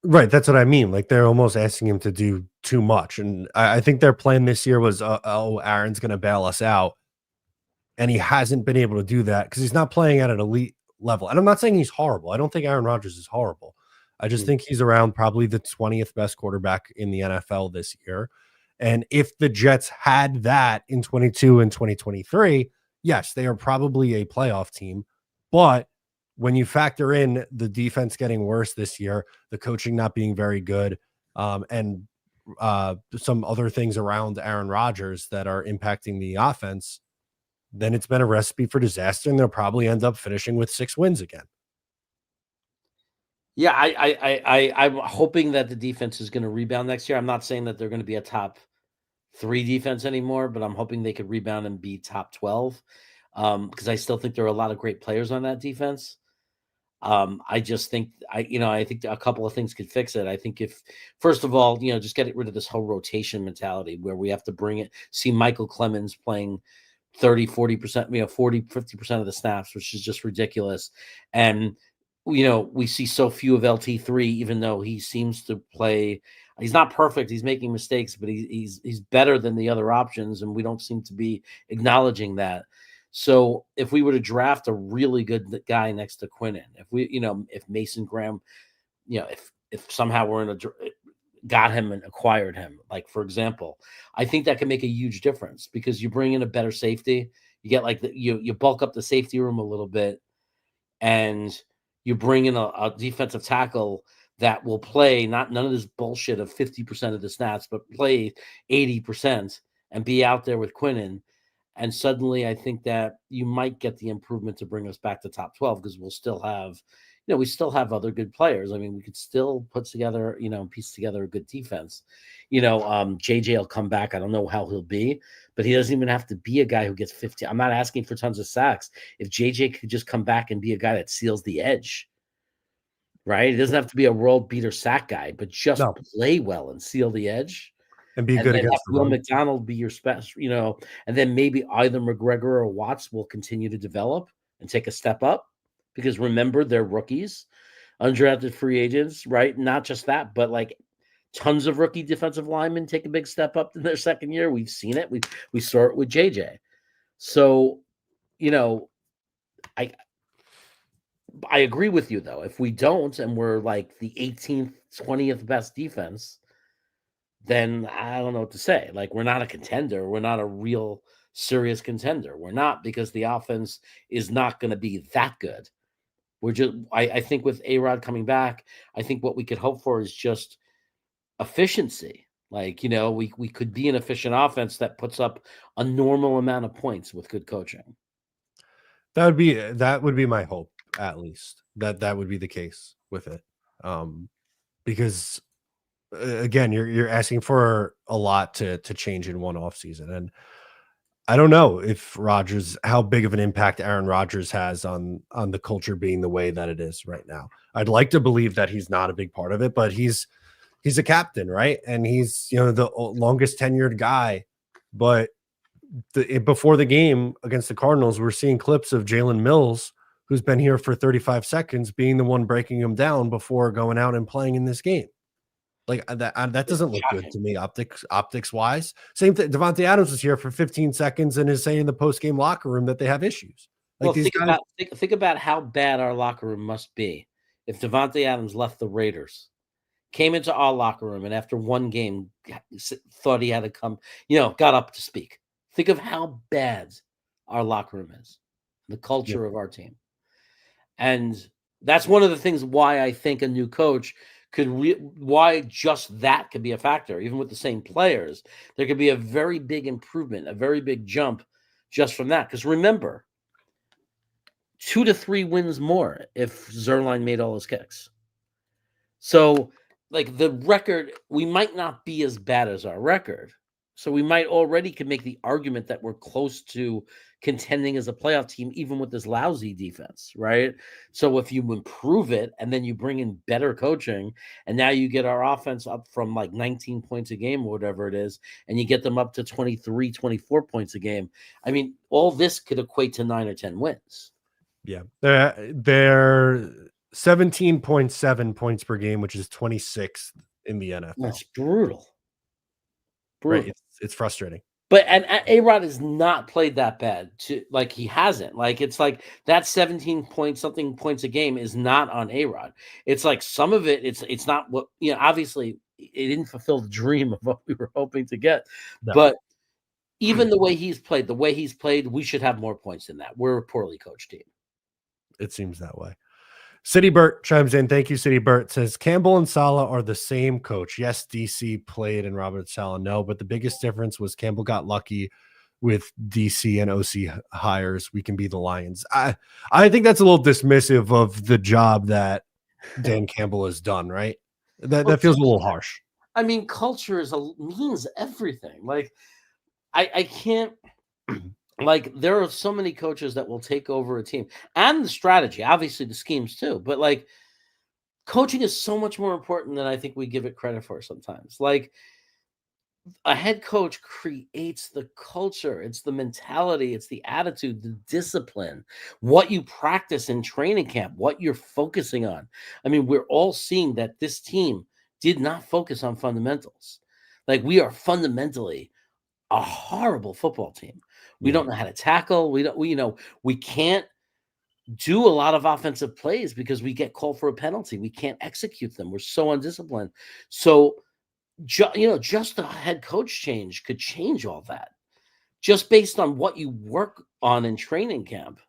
Right, that's what I mean. Like they're almost asking him to do too much, and I think their plan this year was, "Oh, Aaron's going to bail us out," and he hasn't been able to do that because he's not playing at an elite level. And I'm not saying he's horrible. I don't think Aaron Rodgers is horrible. I just think he's around probably the 20th best quarterback in the NFL this year. And if the Jets had that in 22 and 2023, yes, they are probably a playoff team, but when you factor in the defense getting worse this year, the coaching not being very good, and some other things around Aaron Rodgers that are impacting the offense, then it's been a recipe for disaster, and they'll probably end up finishing with 6 wins again. Yeah, I'm hoping that the defense is going to rebound next year. I'm not saying that they're going to be a top 3 defense anymore, but I'm hoping they could rebound and be top 12, because I still think there are a lot of great players on that defense. I just think I think a couple of things could fix it. I think if, first of all, just get rid of this whole rotation mentality where we have to see Michael Clemens playing 30, 40%, 40, 50% of the snaps, which is just ridiculous. And, we see so few of LT3, even though he seems to play. He's not perfect. He's making mistakes, but he's better than the other options. And we don't seem to be acknowledging that. So if we were to draft a really good guy next to Quinnen, if Mason Graham, if somehow got him and acquired him, like, for example, I think that can make a huge difference because you bring in a better safety. You get you bulk up the safety room a little bit, and you bring in a defensive tackle that will play none of this bullshit of 50% of the snaps, but play 80% and be out there with Quinnen. And suddenly I think that you might get the improvement to bring us back to top 12 because we'll still have, we still have other good players. I mean, we could still put together, piece together a good defense. JJ will come back. I don't know how he'll be, but he doesn't even have to be a guy who gets 50. I'm not asking for tons of sacks. If JJ could just come back and be a guy that seals the edge, right? He doesn't have to be a world beater sack guy, but just play well and seal the edge. And be good against Will McDonald be your special, and then maybe either McGregor or Watts will continue to develop and take a step up because remember, they're rookies, undrafted free agents, right? Not just that, but like tons of rookie defensive linemen take a big step up in their second year. We've seen it. We saw it with JJ. So, I agree with you though. If we don't, and we're like the 18th, 20th best defense, then I don't know what to say. Like, we're not a contender. We're not a real serious contender. We're not, because the offense is not going to be that good. We're just, I think with A-Rod coming back, I think what we could hope for is just efficiency. Like, we could be an efficient offense that puts up a normal amount of points with good coaching. That would be my hope, at least. That would be the case with it. Because again, you're asking for a lot to change in one offseason. And I don't know if how big of an impact Aaron Rodgers has on the culture being the way that it is right now. I'd like to believe that he's not a big part of it, but he's a captain, right? And he's, the longest tenured guy. But before the game against the Cardinals, we're seeing clips of Jalen Mills, who's been here for 35 seconds, being the one breaking him down before going out and playing in this game. Like that doesn't look good to me, optics wise. Same thing. Devontae Adams was here for 15 seconds and is saying in the post game locker room that they have issues. Like, well, think about how bad our locker room must be if Devontae Adams left the Raiders, came into our locker room, and after one game thought he had to come, got up to speak. Think of how bad our locker room is, the culture of our team. And that's one of the things why I think a new coach why just that could be a factor. Even with the same players, there could be a very big improvement, a very big jump just from that. Because remember, 2 to 3 wins more if Zuerlein made all his kicks. So, like, the record, we might not be as bad as our record. So we might already could make the argument that we're close to contending as a playoff team, even with this lousy defense, right? So if you improve it and then you bring in better coaching, and now you get our offense up from like 19 points a game or whatever it is, and you get them up to 23, 24 points a game. I mean, all this could equate to 9 or 10 wins. Yeah. They're 17.7 points per game, which is 26th in the NFL. That's brutal. Right. It's frustrating. But and A-Rod has not played that bad. He hasn't. Like, it's like that 17 point something points a game is not on A-Rod. It's like some of it, it's not what, obviously it didn't fulfill the dream of what we were hoping to get. No. But even the way he's played, we should have more points than that. We're a poorly coached team. It seems that way. City Burt chimes in. Thank you, City Burt. Says Campbell and Saleh are the same coach. Yes, DC played and Robert Saleh no, but the biggest difference was Campbell got lucky with DC and OC hires. We can be the Lions. I think that's a little dismissive of the job that Dan Campbell has done, right? That feels a little harsh. I mean, culture means everything. Like, I can't. Like, there are so many coaches that will take over a team, and the strategy, obviously the schemes too. But like, coaching is so much more important than I think we give it credit for sometimes. Like, a head coach creates the culture. It's the mentality. It's the attitude, the discipline, what you practice in training camp, what you're focusing on. I mean, we're all seeing that this team did not focus on fundamentals. Like, we are fundamentally a horrible football team. We don't know how to tackle. We can't do a lot of offensive plays because we get called for a penalty. We can't execute them. We're so undisciplined. So, just a head coach change could change all that. Just based on what you work on in training camp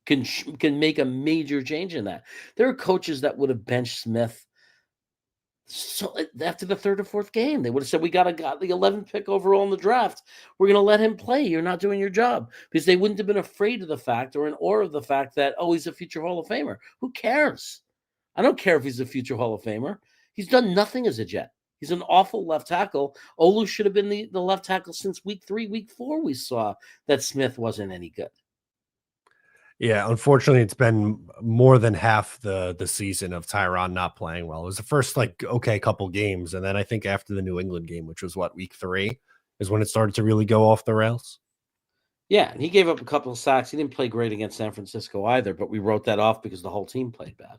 can make a major change in that. There are coaches that would have benched Smith. So after the 3rd or 4th game, they would have said, we got the 11th pick overall in the draft. We're going to let him play. You're not doing your job, because they wouldn't have been afraid of the fact or in awe of the fact that, oh, he's a future Hall of Famer. Who cares? I don't care if he's a future Hall of Famer. He's done nothing as a Jet. He's an awful left tackle. Olu should have been the left tackle since week 3, week 4. We saw that Smith wasn't any good. Yeah, unfortunately, it's been more than half the season of Tyron not playing well. It was the first couple games, and then I think after the New England game, which was week 3, is when it started to really go off the rails. Yeah, and he gave up a couple of sacks. He didn't play great against San Francisco either, but we wrote that off because the whole team played bad.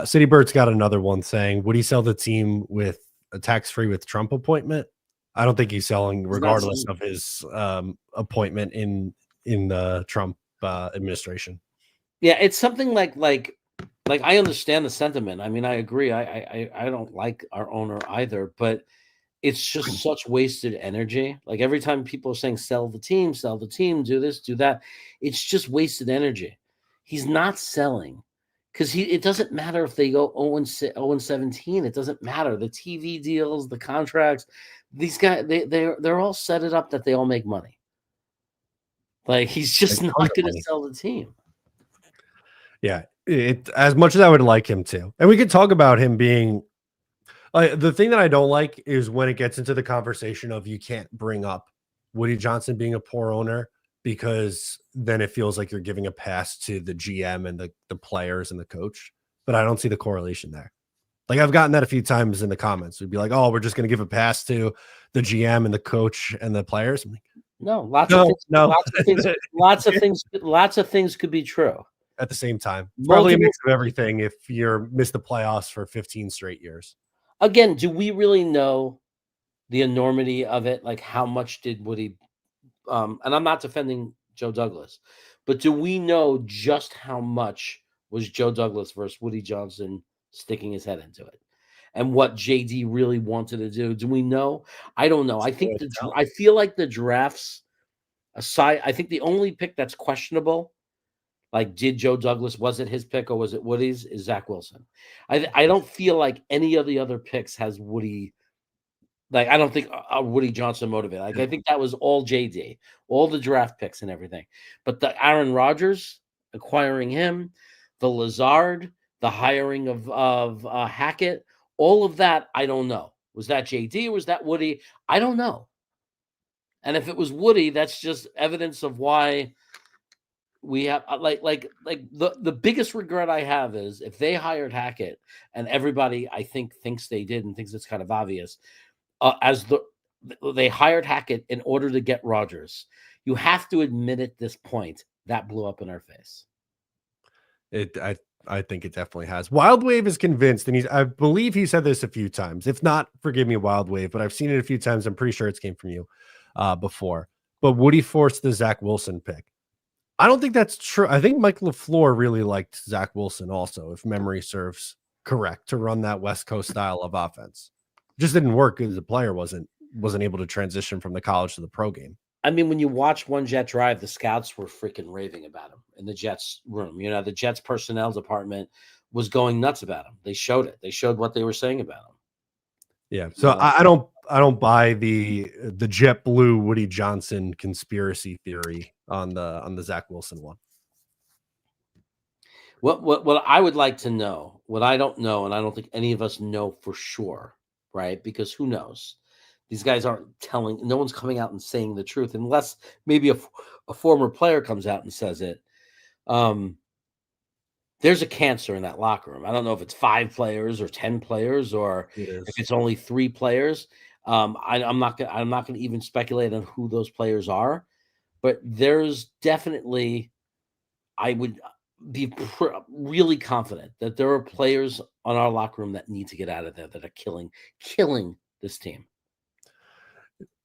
City Bird's got another one saying, would he sell the team with a tax-free with Trump appointment? I don't think he's selling regardless of his appointment in the Trump administration. Yeah, it's something like I understand the sentiment. I mean, I agree. I don't like our owner either, but it's just such wasted energy. Like, every time people are saying sell the team, do this, do that, it's just wasted energy. He's not selling, because it doesn't matter if they go 0-17. It doesn't matter. The TV deals, the contracts, these guys, they're all set it up that they all make money. Like, he's just not going to sell the team. Yeah, as much as I would like him to. And we could talk about him being the thing that I don't like is when it gets into the conversation of you can't bring up Woody Johnson being a poor owner, because then it feels like you're giving a pass to the GM and the players and the coach. But I don't see the correlation there. Like, I've gotten that a few times in the comments. We'd be like, oh, we're just going to give a pass to the GM and the coach and the players. I'm like, no, lots of things could be true at the same time. It's probably a mix of everything if you're missed the playoffs for 15 straight years. Again, do we really know the enormity of it? Like, how much did Woody and I'm not defending Joe Douglas, but do we know just how much was Joe Douglas versus Woody Johnson sticking his head into it. And what JD really wanted to do we know? I don't know. I think I feel like the drafts aside, I think the only pick that's questionable, like did Joe Douglas, was it his pick or was it Woody's, is Zach Wilson. I don't feel like any of the other picks has Woody. Like, I don't think Woody Johnson motivated. Like, I think that was all JD, all the draft picks and everything. But the Aaron Rodgers, acquiring him, the Lazard, the hiring of Hackett, all of that, I don't know. Was that JD or was that Woody? I don't know. And if it was Woody, that's just evidence of why we have like the biggest regret I have is if they hired Hackett, and everybody I think thinks they did and thinks it's kind of obvious. They hired Hackett in order to get Rodgers. You have to admit at this point that blew up in our face. I think it definitely has. Wild Wave is convinced, and I believe he said this a few times. If not, forgive me, Wild Wave, but I've seen it a few times. I'm pretty sure it came from you before. But Woody forced the Zach Wilson pick. I don't think that's true. I think Mike LaFleur really liked Zach Wilson also, if memory serves correct, to run that West Coast style of offense. Just didn't work because the player wasn't able to transition from the college to the pro game. I mean, when you watch One Jet Drive, the scouts were freaking raving about him in the Jets room. You know, the Jets personnel department was going nuts about him. They showed it. They showed what they were saying about him. Yeah. So I don't buy the JetBlue Woody Johnson conspiracy theory on the Zach Wilson one. What I would like to know, what I don't know, and I don't think any of us know for sure, right? Because who knows? These guys aren't telling. No one's coming out and saying the truth, unless maybe a former player comes out and says it. There's a cancer in that locker room. I don't know if it's 5 players or 10 players, or if it's only 3 players. I'm not going to even speculate on who those players are, but there's definitely. I would be really confident that there are players on our locker room that need to get out of there, that are killing this team.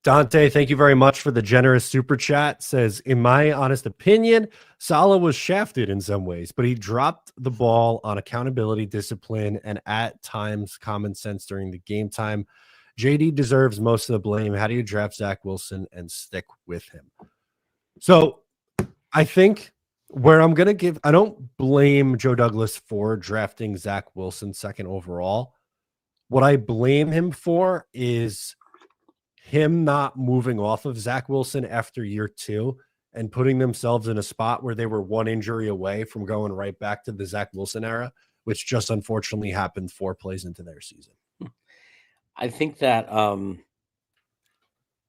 Dante, thank you very much for the generous super chat. Says, in my honest opinion, Saleh was shafted in some ways, but he dropped the ball on accountability, discipline, and at times common sense during the game time. JD deserves most of the blame. How do you draft Zach Wilson and stick with him? So I think where I'm going to give, I don't blame Joe Douglas for drafting Zach Wilson second overall. What I blame him for is him not moving off of Zach Wilson after year 2 and putting themselves in a spot where they were 1 injury away from going right back to the Zach Wilson era, which just unfortunately happened 4 plays into their season. I think that one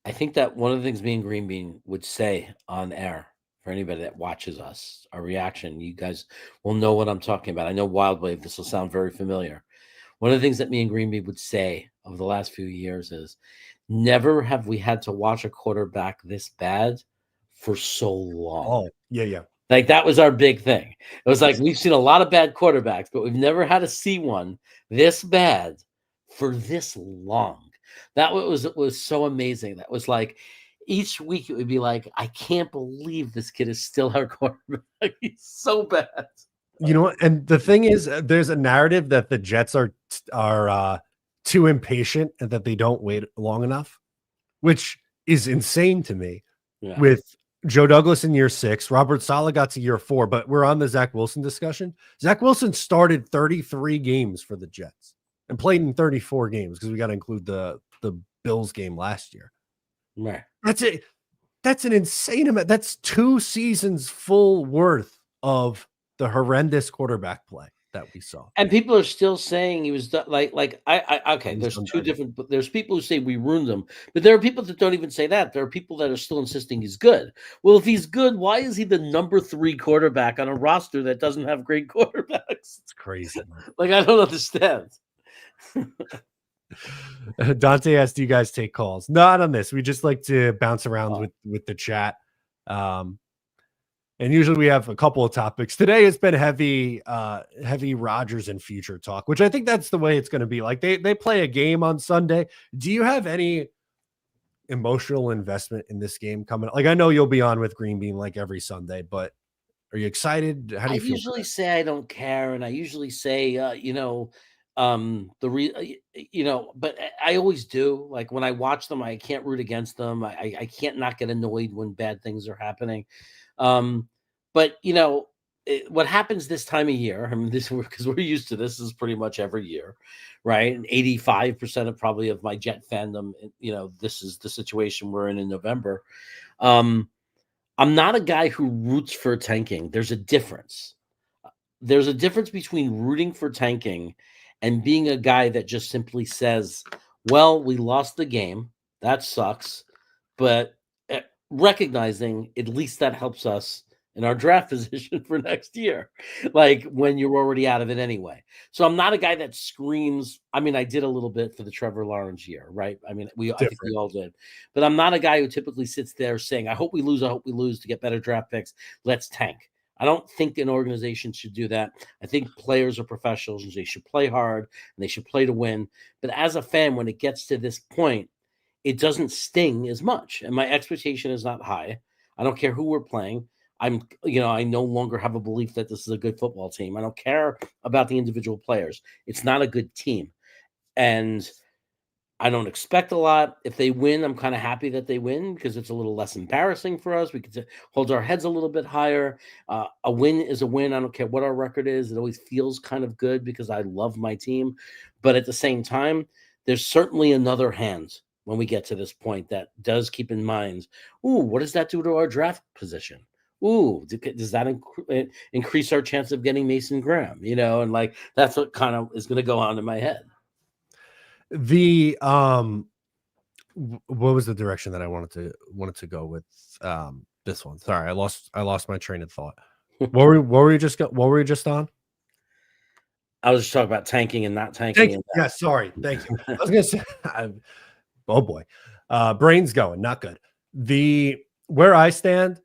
of the things me and Green Bean would say on air, for anybody that watches us, our reaction, you guys will know what I'm talking about. I know Wild Wave, this will sound very familiar. One of the things that me and Green Bean would say over the last few years is, never have we had to watch a quarterback this bad for so long. Oh, yeah. Like, that was our big thing. It was like, we've seen a lot of bad quarterbacks, but we've never had to see one this bad for this long. That was so amazing. That was like, each week it would be like, I can't believe this kid is still our quarterback. He's so bad. You know, and the thing is, there's a narrative that the Jets are too impatient and that they don't wait long enough, which is insane to me. Yeah. With Joe Douglas in year 6, Robert Saleh got to year 4, but we're on the Zach Wilson discussion. Zach Wilson started 33 games for the Jets and played in 34 games because we got to include the Bills game last year. Right. That's it. That's an insane amount. That's 2 seasons full worth of the horrendous quarterback play that we saw. And people are still saying he was okay. There's people who say we ruined him, but there are people that don't even say that. There are people that are still insisting he's good. Well, if he's good, why is he the number 3 quarterback on a roster that doesn't have great quarterbacks? It's crazy. Like, I don't understand. Dante asked, do you guys take calls? Not on this. We just like to bounce around with the chat. And usually we have a couple of topics. Today it's been heavy Rodgers and future talk, which I think that's the way it's going to be. Like, they play a game on Sunday. Do you have any emotional investment in this game coming? Like, I know you'll be on with Green Bean like every Sunday, but Are you excited? How do I you feel? usually say I don't care, and I usually say, but I always do. Like when I watch them, I can't root against them. I can't not get annoyed when bad things are happening. Um, but what happens this time of year? I mean, this because we're used to this is pretty much every year, right? And 85% of probably of my Jet fandom, this is the situation we're in November. Um, I'm not a guy who roots for tanking. There's a difference. There's a difference between rooting for tanking and being a guy that just simply says, well, we lost the game. That sucks. But recognizing at least that helps us in our draft position for next year, like when you're already out of it anyway. So I'm not a guy that screams. I mean, I did a little bit for the Trevor Lawrence year, right? I mean, I think we all did. But I'm not a guy who typically sits there saying, I hope we lose to get better draft picks. Let's tank. I don't think an organization should do that. I think players are professionals and they should play hard and they should play to win. But as a fan, when it gets to this point, it doesn't sting as much. And my expectation is not high. I don't care who we're playing. I no longer have a belief that this is a good football team. I don't care about the individual players. It's not a good team. And I don't expect a lot. If they win, I'm kind of happy that they win because it's a little less embarrassing for us. We could hold our heads a little bit higher. A win is a win. I don't care what our record is. It always feels kind of good because I love my team. But at the same time, there's certainly another hand when we get to this point that does keep in mind, ooh, what does that do to our draft position? Ooh, does that increase our chance of getting Mason Graham? And like that's what kind of is going to go on in my head. The what was the direction that I wanted to go with this one? Sorry, I lost my train of thought. What were you just on? I was just talking about tanking and not tanking. Yeah, sorry. Thank you. I was gonna say, oh boy, brain's going, not good. Where I stand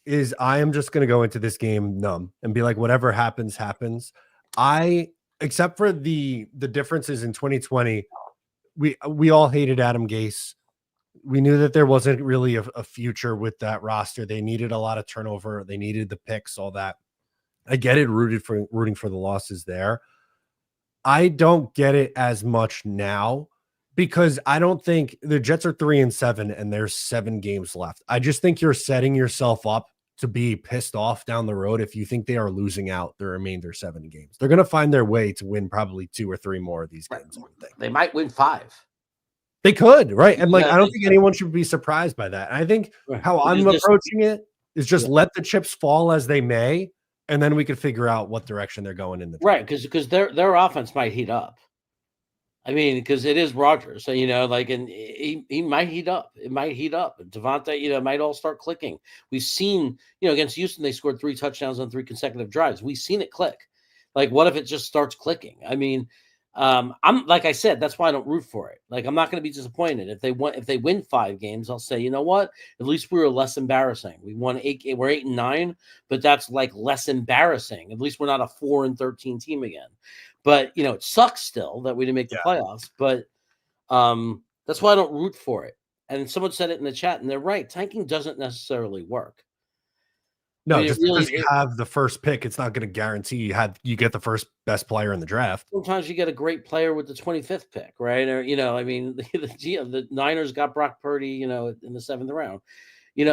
is I am just gonna go into this game numb and be like, whatever happens, happens. Except for the differences in 2020. We all hated Adam Gase. We knew that there wasn't really a future with that roster. They needed a lot of turnover. They needed the picks, all that. I get it, rooting for the losses there. I don't get it as much now because I don't think the Jets are 3-7 and there's 7 games left. I just think you're setting yourself up to be pissed off down the road if you think they are losing out the remainder 7 games. They're going to find their way to win probably 2 or 3 more of these games. They might win 5. They could, right? And I don't think anyone should be surprised by that. And I think how I'm approaching it is just let the chips fall as they may, and then we could figure out what direction they're going in. Right, because their offense might heat up. I mean, because it is Rodgers, so and he might heat up. It might heat up. Devontae, might all start clicking. We've seen, against Houston, they scored 3 touchdowns on 3 consecutive drives. We've seen it click. Like, what if it just starts clicking? I mean, I'm like I said, that's why I don't root for it. Like, I'm not going to be disappointed if they win 5 games. I'll say, you know what? At least we were less embarrassing. We won 8. We're 8-9, but that's like less embarrassing. At least we're not a 4-13 team again. But it sucks still that we didn't make the playoffs. But that's why I don't root for it. And someone said it in the chat, and they're right. Tanking doesn't necessarily work. No, just because you have the first pick, it's not going to guarantee you get the first best player in the draft. Sometimes you get a great player with the 25th pick, right? Or I mean, the Niners got Brock Purdy, in the 7th round.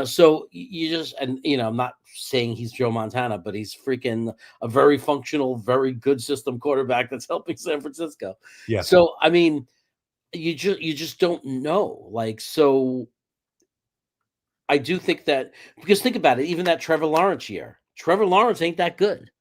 So you just I'm not saying he's Joe Montana, but he's freaking a very functional, very good system quarterback that's helping San Francisco. Yeah. So I mean, you just don't know. Like, so I do think that because think about it, even that Trevor Lawrence year, Trevor Lawrence ain't that good.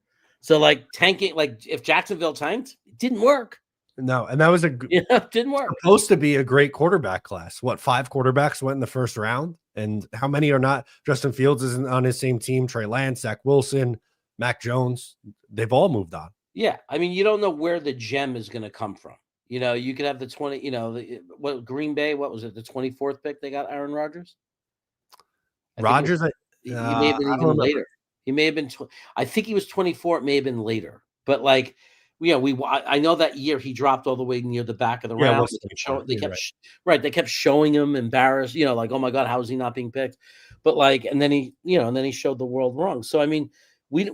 So like tanking, like if Jacksonville tanked, it didn't work. No, and that was didn't work. Supposed to be a great quarterback class. What, 5 quarterbacks went in the first round? And how many are not? Justin Fields isn't on his same team. Trey Lance, Zach Wilson, Mac Jones, they've all moved on. Yeah, I mean, you don't know where the gem is going to come from. You could have the 20. What Green Bay? What was it? The 24th pick they got Aaron Rodgers. Rodgers, he may have been even later. He may have been. I think he was 24. It may have been later, but like. I know that year he dropped all the way near the back of the round. They kept showing him embarrassed, like, oh my God, how is he not being picked? But like, and then he showed the world wrong. So I mean, we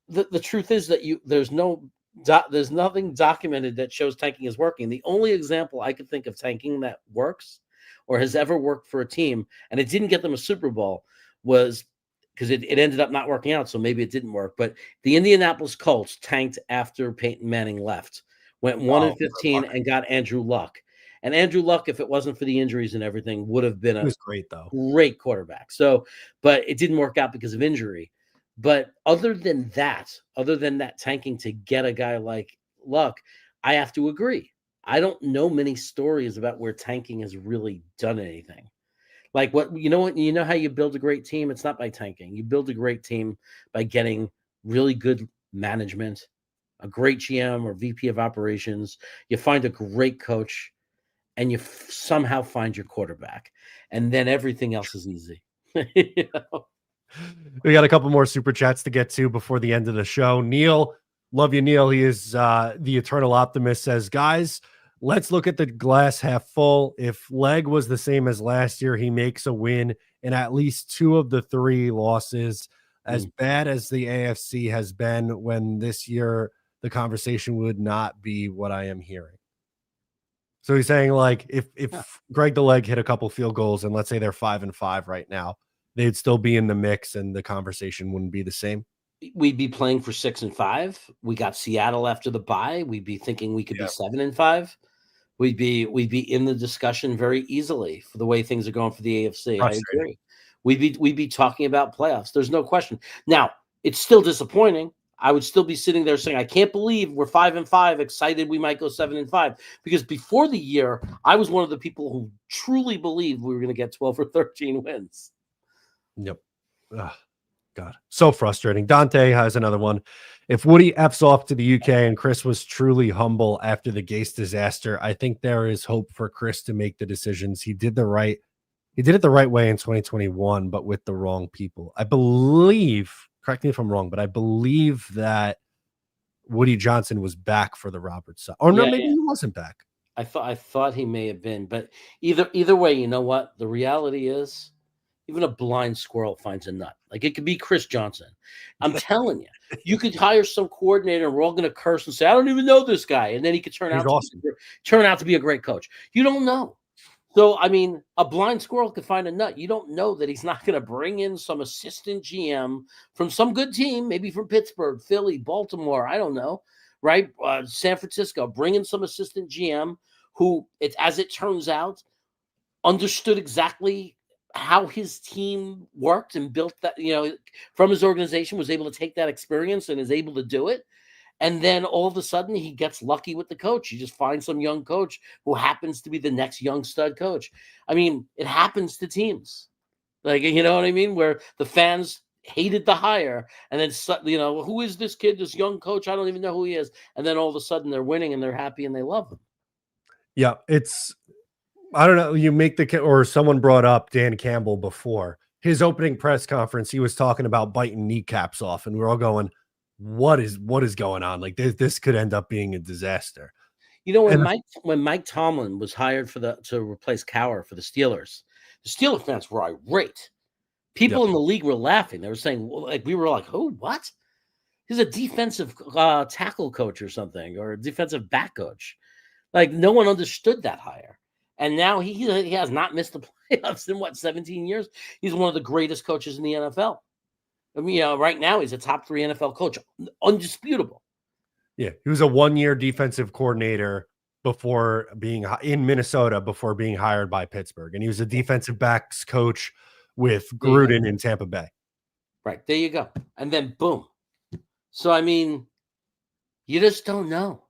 the truth is that there's nothing documented that shows tanking is working. The only example I could think of tanking that works or has ever worked for a team, and it didn't get them a Super Bowl, was because it ended up not working out, so maybe it didn't work. But the Indianapolis Colts tanked after Peyton Manning left, went 1-15 and got Andrew Luck. And Andrew Luck, if it wasn't for the injuries and everything, would have been great quarterback. So, but it didn't work out because of injury. But other than that tanking to get a guy like Luck, I have to agree. I don't know many stories about where tanking has really done anything. Like you know how you build a great team? It's not by tanking. You build a great team by getting really good management, a great GM or VP of operations. You find a great coach, and you somehow find your quarterback, and then everything else is easy. You know? We got a couple more super chats to get to before the end of the show. Neil, love you, Neil. He is the eternal optimist, says, guys, let's look at the glass half full. If Leg was the same as last year, he makes a win in at least 2 of the 3 losses. As bad as the AFC has been, when this year the conversation would not be what I am hearing. So he's saying, like, if Greg the Leg hit a couple field goals and let's say they're 5-5 right now, they'd still be in the mix and the conversation wouldn't be the same. We'd be playing for 6-5. We got Seattle after the bye. We'd be thinking we could be 7-5. We'd be in the discussion very easily for the way things are going for the AFC. I agree. We'd be talking about playoffs. There's no question. Now, it's still disappointing. I would still be sitting there saying, I can't believe we're 5-5, excited we might go 7-5. Because before the year, I was one of the people who truly believed we were going to get 12 or 13 wins. Yep. Ugh, God, so frustrating. Dante has another one. If Woody F's off to the UK and Chris was truly humble after the Gase disaster, I think there is hope for Chris to make the decisions. He did it the right way in 2021, but with the wrong people. I believe, correct me if I'm wrong, but I believe that Woody Johnson was back for the Roberts side. Or no, maybe he wasn't back. I thought he may have been, but either way, you know what? The reality is, even a blind squirrel finds a nut. Like, it could be Chris Johnson. I'm telling you, you could hire some coordinator and we're all going to curse and say, I don't even know this guy. And then he could turn out to be a great coach. You don't know. So, I mean, a blind squirrel could find a nut. You don't know that he's not going to bring in some assistant GM from some good team, maybe from Pittsburgh, Philly, Baltimore. I don't know, right? San Francisco, bring in some assistant GM who, as it turns out, understood exactly how his team worked and built that, from his organization, was able to take that experience and is able to do it. And then all of a sudden he gets lucky with the coach. You just find some young coach who happens to be the next young stud coach. I mean, it happens to teams. Like, you know what I mean? Where the fans hated the hire and then, who is this kid, this young coach? I don't even know who he is. And then all of a sudden they're winning and they're happy and they love him. Yeah, I don't know. You make or someone brought up Dan Campbell before his opening press conference. He was talking about biting kneecaps off, and we're all going, "What is going on? Like this could end up being a disaster." When Mike Tomlin was hired to replace Cowher for the Steelers fans were irate. People in the league were laughing. They were saying, we were like, "Who? What? He's a defensive tackle coach or something, or a defensive back coach." Like, no one understood that hire. And now he has not missed the playoffs in 17 years. He's one of the greatest coaches in the NFL. I mean, right now he's a top 3 NFL coach, undisputable. Yeah, he was a 1-year defensive coordinator before being in Minnesota, before being hired by Pittsburgh, and he was a defensive backs coach with Gruden in Tampa Bay. Right, there you go. And then boom. So I mean, you just don't know.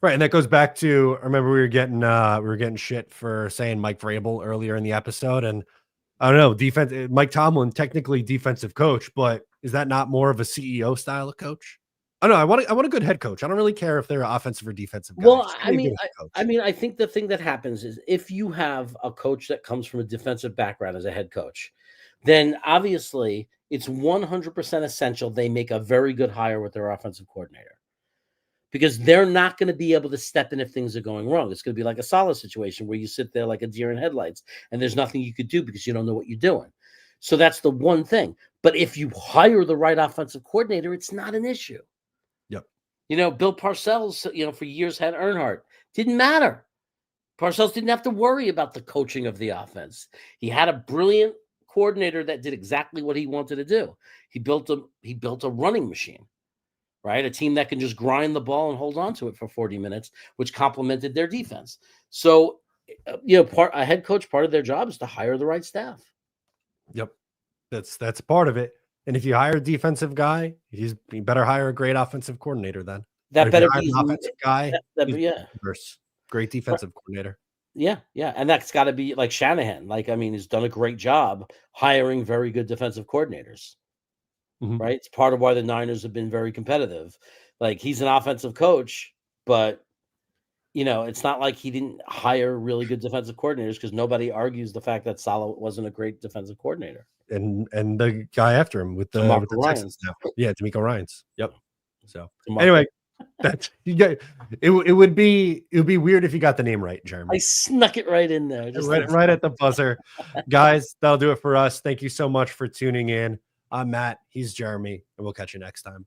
Right, and that goes back to, I remember we were getting shit for saying Mike Vrabel earlier in the episode, and I don't know, Mike Tomlin, technically defensive coach, but is that not more of a CEO style of coach? I don't know. I want a good head coach. I don't really care if they're offensive or defensive guys. Well, I think the thing that happens is if you have a coach that comes from a defensive background as a head coach, then obviously it's 100% essential they make a very good hire with their offensive coordinator. Because they're not going to be able to step in if things are going wrong. It's going to be like a Saleh situation where you sit there like a deer in headlights and there's nothing you could do because you don't know what you're doing. So that's the one thing. But if you hire the right offensive coordinator, it's not an issue. Yep. You know, Bill Parcells, you know, for years had Earnhardt. Didn't matter. Parcells didn't have to worry about the coaching of the offense. He had a brilliant coordinator that did exactly what he wanted to do. He built a running machine, right? A team that can just grind the ball and hold on to it for 40 minutes, which complemented their defense. So, you know, a head coach, part of their job is to hire the right staff. Yep. That's part of it. And if you hire a defensive guy, you better hire a great offensive coordinator then. That better be an offensive guy. yeah. Great defensive coordinator. Yeah, yeah. And that's got to be like Shanahan. Like, I mean, he's done a great job hiring very good defensive coordinators. Right? It's part of why the Niners have been very competitive. Like, he's an offensive coach, but you know, it's not like he didn't hire really good defensive coordinators, because nobody argues the fact that Saleh wasn't a great defensive coordinator. And the guy after him with the Texans now. Yeah, DeMeco Ryans. Yep. So anyway, that's it would be weird if you got the name right, Jeremy. I snuck it right in there. Just right at the buzzer. Guys, that'll do it for us. Thank you so much for tuning in. I'm Matt. He's Jeremy, and we'll catch you next time.